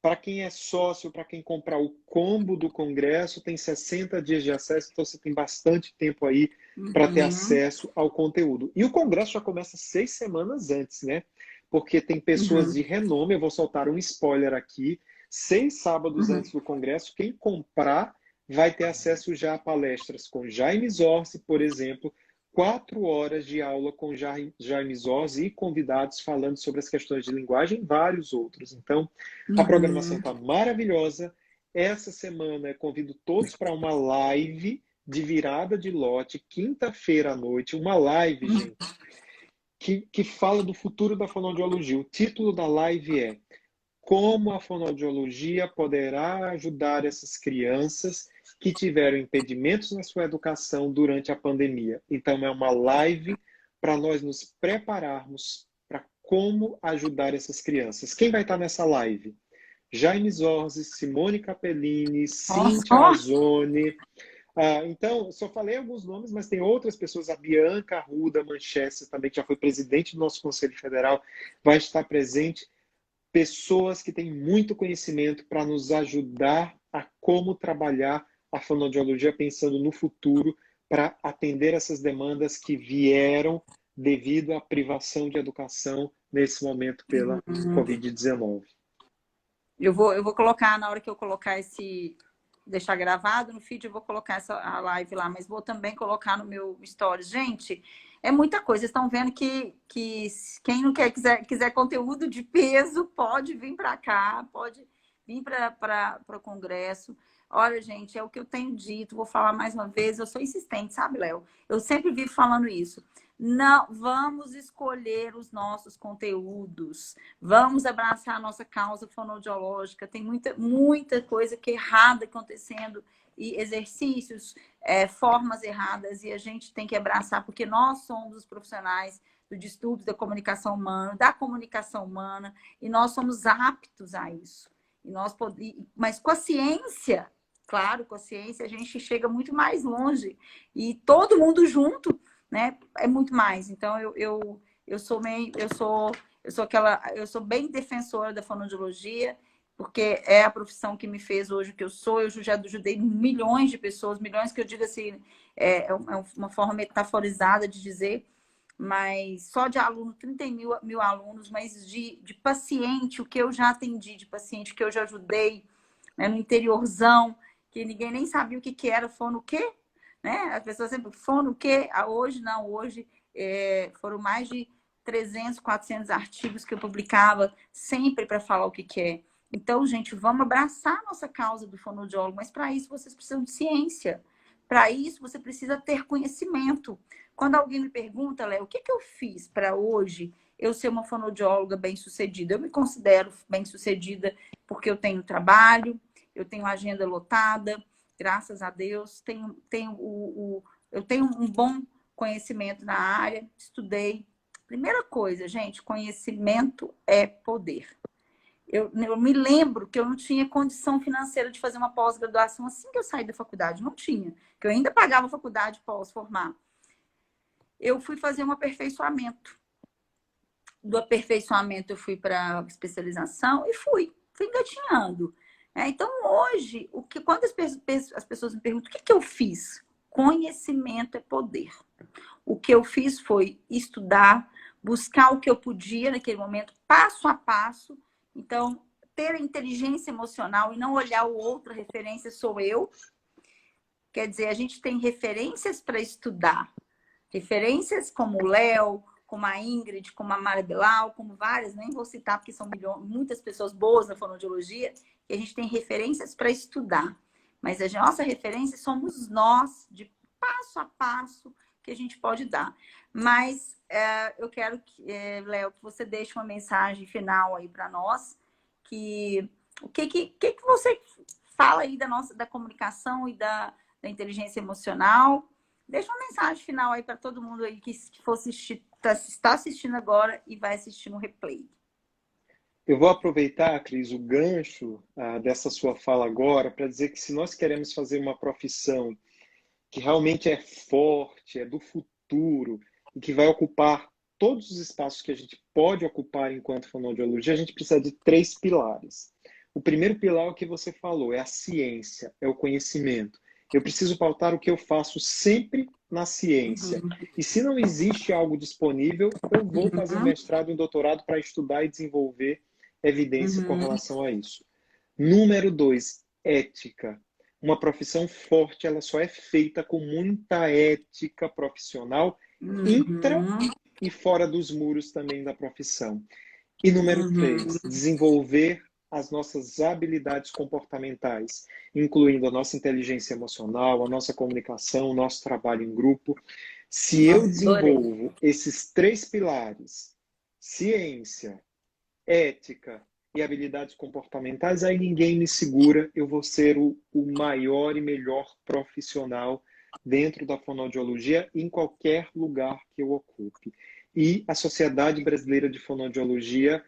B: Para quem é sócio, para quem comprar o combo do Congresso, tem 60 dias de acesso, então você tem bastante tempo aí para ter acesso ao conteúdo. E o Congresso já começa 6 semanas antes, né? Porque tem pessoas de renome, eu vou soltar um spoiler aqui, 6 sábados antes do Congresso, quem comprar vai ter acesso já a palestras com Jaime Zorzi, por exemplo, 4 horas de aula com Jaime Zorzi e convidados falando sobre as questões de linguagem e vários outros. Então, a programação está maravilhosa. Essa semana eu convido todos para uma live de virada de lote, quinta-feira à noite, uma live, gente, que fala do futuro da fonoaudiologia. O título da live é Como a fonoaudiologia poderá ajudar essas crianças que tiveram impedimentos na sua educação durante a pandemia. Então, é uma live para nós nos prepararmos para como ajudar essas crianças. Quem vai estar nessa live? Jaime Zorzi, Simone Capellini, Cíntia Azone. Então, só falei alguns nomes, mas tem outras pessoas. A Bianca Arruda Manchester, também, que já foi presidente do nosso Conselho Federal, vai estar presente. Pessoas que têm muito conhecimento para nos ajudar a como trabalhar a fonoaudiologia pensando no futuro para atender essas demandas que vieram devido à privação de educação nesse momento pela Covid-19.
A: Eu vou colocar, na hora que eu colocar deixar gravado no feed, eu vou colocar a live lá, mas vou também colocar no meu stories. Gente, é muita coisa. Vocês estão vendo que quem não quiser conteúdo de peso, pode vir para cá, pode vir para o Congresso. Olha, gente, é o que eu tenho dito, vou falar mais uma vez, eu sou insistente, sabe, Léo? Eu sempre vivo falando isso. Não, vamos escolher os nossos conteúdos, vamos abraçar a nossa causa fonoaudiológica. Tem muita coisa que é errada acontecendo, e exercícios, formas erradas, e a gente tem que abraçar, porque nós somos os profissionais do distúrbio da comunicação humana, e nós somos aptos a isso. Mas com a ciência, claro, com a ciência a gente chega muito mais longe, e todo mundo junto, né, é muito mais. Então eu sou bem defensora da fonoaudiologia, porque é a profissão que me fez hoje o que eu sou. Eu já ajudei milhões de pessoas, milhões que eu digo assim, é uma forma metaforizada de dizer, mas só de aluno, 30 mil alunos, mas de paciente, o que eu já atendi de paciente, que eu já ajudei, né, no interiorzão, que ninguém nem sabia o que era, fono o quê? Né? As pessoas sempre, fono o quê? Hoje não, hoje foram mais de 300, 400 artigos que eu publicava sempre para falar o que é. Então, gente, vamos abraçar a nossa causa do fonoaudiólogo, mas para isso vocês precisam de ciência. Para isso, você precisa ter conhecimento. Quando alguém me pergunta, Léo, o que eu fiz para hoje eu ser uma fonoaudióloga bem-sucedida? Eu me considero bem-sucedida porque eu tenho trabalho, eu tenho agenda lotada, graças a Deus, eu tenho um bom conhecimento na área, estudei. Primeira coisa, gente, conhecimento é poder. Eu me lembro que eu não tinha condição financeira de fazer uma pós-graduação assim que eu saí da faculdade. Não tinha. Que eu ainda pagava a faculdade pós-formar. Eu fui fazer um aperfeiçoamento. Do aperfeiçoamento eu fui para especialização e fui engatinhando. Então, hoje, quando as pessoas me perguntam o que eu fiz? Conhecimento é poder. O que eu fiz foi estudar, buscar o que eu podia naquele momento, passo a passo. Então, ter a inteligência emocional e não olhar o outro, a referência sou eu. Quer dizer, a gente tem referências para estudar. Referências como o Léo, como a Ingrid, como a Mara Belal, como várias, nem vou citar porque são muitas pessoas boas na fonoaudiologia, e a gente tem referências para estudar. Mas a nossa referência somos nós, de passo a passo, que a gente pode dar. Mas eu quero, Léo, que você deixe uma mensagem final aí para nós, o que você fala aí da comunicação e da inteligência emocional. Deixa uma mensagem final aí para todo mundo aí que for assistir, está assistindo agora e vai assistir no replay.
B: Eu vou aproveitar, Cris, o gancho dessa sua fala agora para dizer que se nós queremos fazer uma profissão que realmente é forte, é do futuro e que vai ocupar todos os espaços que a gente pode ocupar enquanto fonoaudiologia, a gente precisa de 3 pilares. O primeiro pilar é o que você falou, é a ciência, é o conhecimento. Eu preciso pautar o que eu faço sempre na ciência. E se não existe algo disponível, eu vou fazer um mestrado e um doutorado para estudar e desenvolver evidência com relação a isso. Número 2, ética. Uma profissão forte, ela só é feita com muita ética profissional, intra e fora dos muros também da profissão. E número 3, desenvolver as nossas habilidades comportamentais, incluindo a nossa inteligência emocional, a nossa comunicação, o nosso trabalho em grupo. Se eu desenvolvo esses 3 pilares, ciência, ética e habilidades comportamentais, aí ninguém me segura, eu vou ser o maior e melhor profissional dentro da fonoaudiologia em qualquer lugar que eu ocupe. E a Sociedade Brasileira de Fonoaudiologia,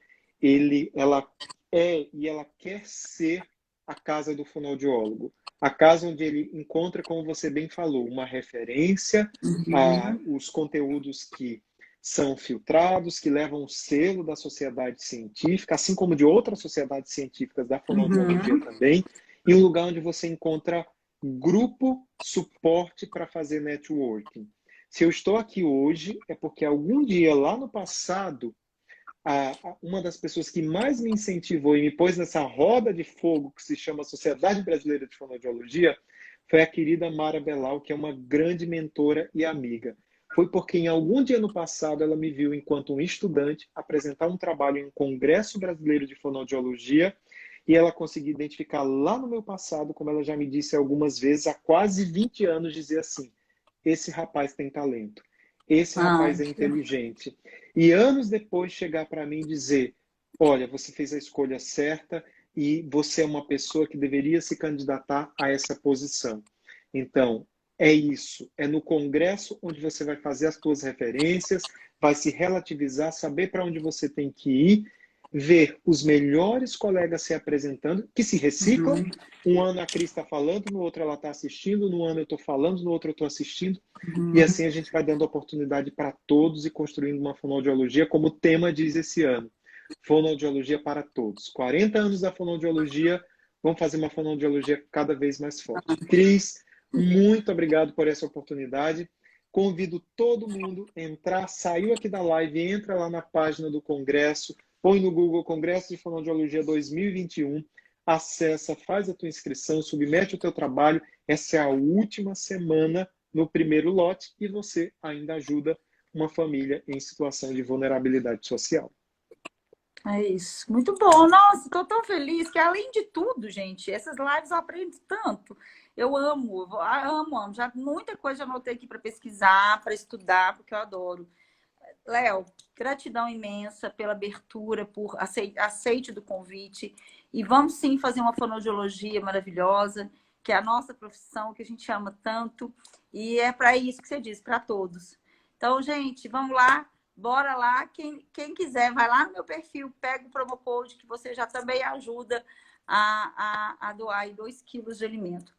B: ela quer ser a casa do fonoaudiólogo. A casa onde ele encontra, como você bem falou, uma referência a os conteúdos que são filtrados, que levam o selo da sociedade científica, assim como de outras sociedades científicas da fonoaudiologia também, e um lugar onde você encontra grupo, suporte para fazer networking. Se eu estou aqui hoje, é porque algum dia lá no passado, uma das pessoas que mais me incentivou e me pôs nessa roda de fogo que se chama Sociedade Brasileira de Fonoaudiologia foi a querida Mara Belal, que é uma grande mentora e amiga. Foi porque em algum dia no passado ela me viu enquanto um estudante apresentar um trabalho em um Congresso Brasileiro de Fonoaudiologia e ela conseguiu identificar lá no meu passado, como ela já me disse algumas vezes, há quase 20 anos, dizer assim, esse rapaz tem talento, esse rapaz é inteligente. E anos depois chegar para mim e dizer, olha, você fez a escolha certa e você é uma pessoa que deveria se candidatar a essa posição. Então, é isso. É no congresso onde você vai fazer as suas referências, vai se relativizar, saber para onde você tem que ir, ver os melhores colegas se apresentando, que se reciclam. Um ano a Cris está falando, no outro ela está assistindo, no ano eu estou falando, no outro eu estou assistindo. E assim a gente vai dando oportunidade para todos e construindo uma fonoaudiologia, como o tema diz esse ano. Fonoaudiologia para todos. 40 anos da fonoaudiologia, vamos fazer uma fonoaudiologia cada vez mais forte. Cris, muito obrigado por essa oportunidade. Convido todo mundo a entrar, saiu aqui da live, entra lá na página do Congresso, põe no Google Congresso de Fonoaudiologia 2021, acessa, faz a tua inscrição, submete o teu trabalho. Essa é a última semana no primeiro lote e você ainda ajuda uma família em situação de vulnerabilidade social.
A: É isso. Muito bom. Nossa, estou tão feliz que, além de tudo, gente, essas lives eu aprendo tanto. Eu amo, amo. Já muita coisa já anotei aqui para pesquisar, para estudar, porque eu adoro. Léo, gratidão imensa pela abertura, por aceite do convite. E vamos sim fazer uma fonoaudiologia maravilhosa, que é a nossa profissão, que a gente ama tanto. E é para isso que você diz, para todos. Então, gente, vamos lá. Bora lá. Quem quiser, vai lá no meu perfil, pega o promo code, que você já também ajuda a doar aí 2 quilos de alimento.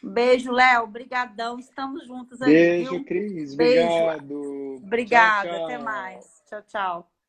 A: Beijo, Léo. Brigadão. Estamos juntos aí,
B: Beijo,
A: viu?
B: Cris.
A: Beijo.
B: Obrigado. Tchau,
A: Obrigada. Até
B: tchau.
A: mais. Tchau, tchau.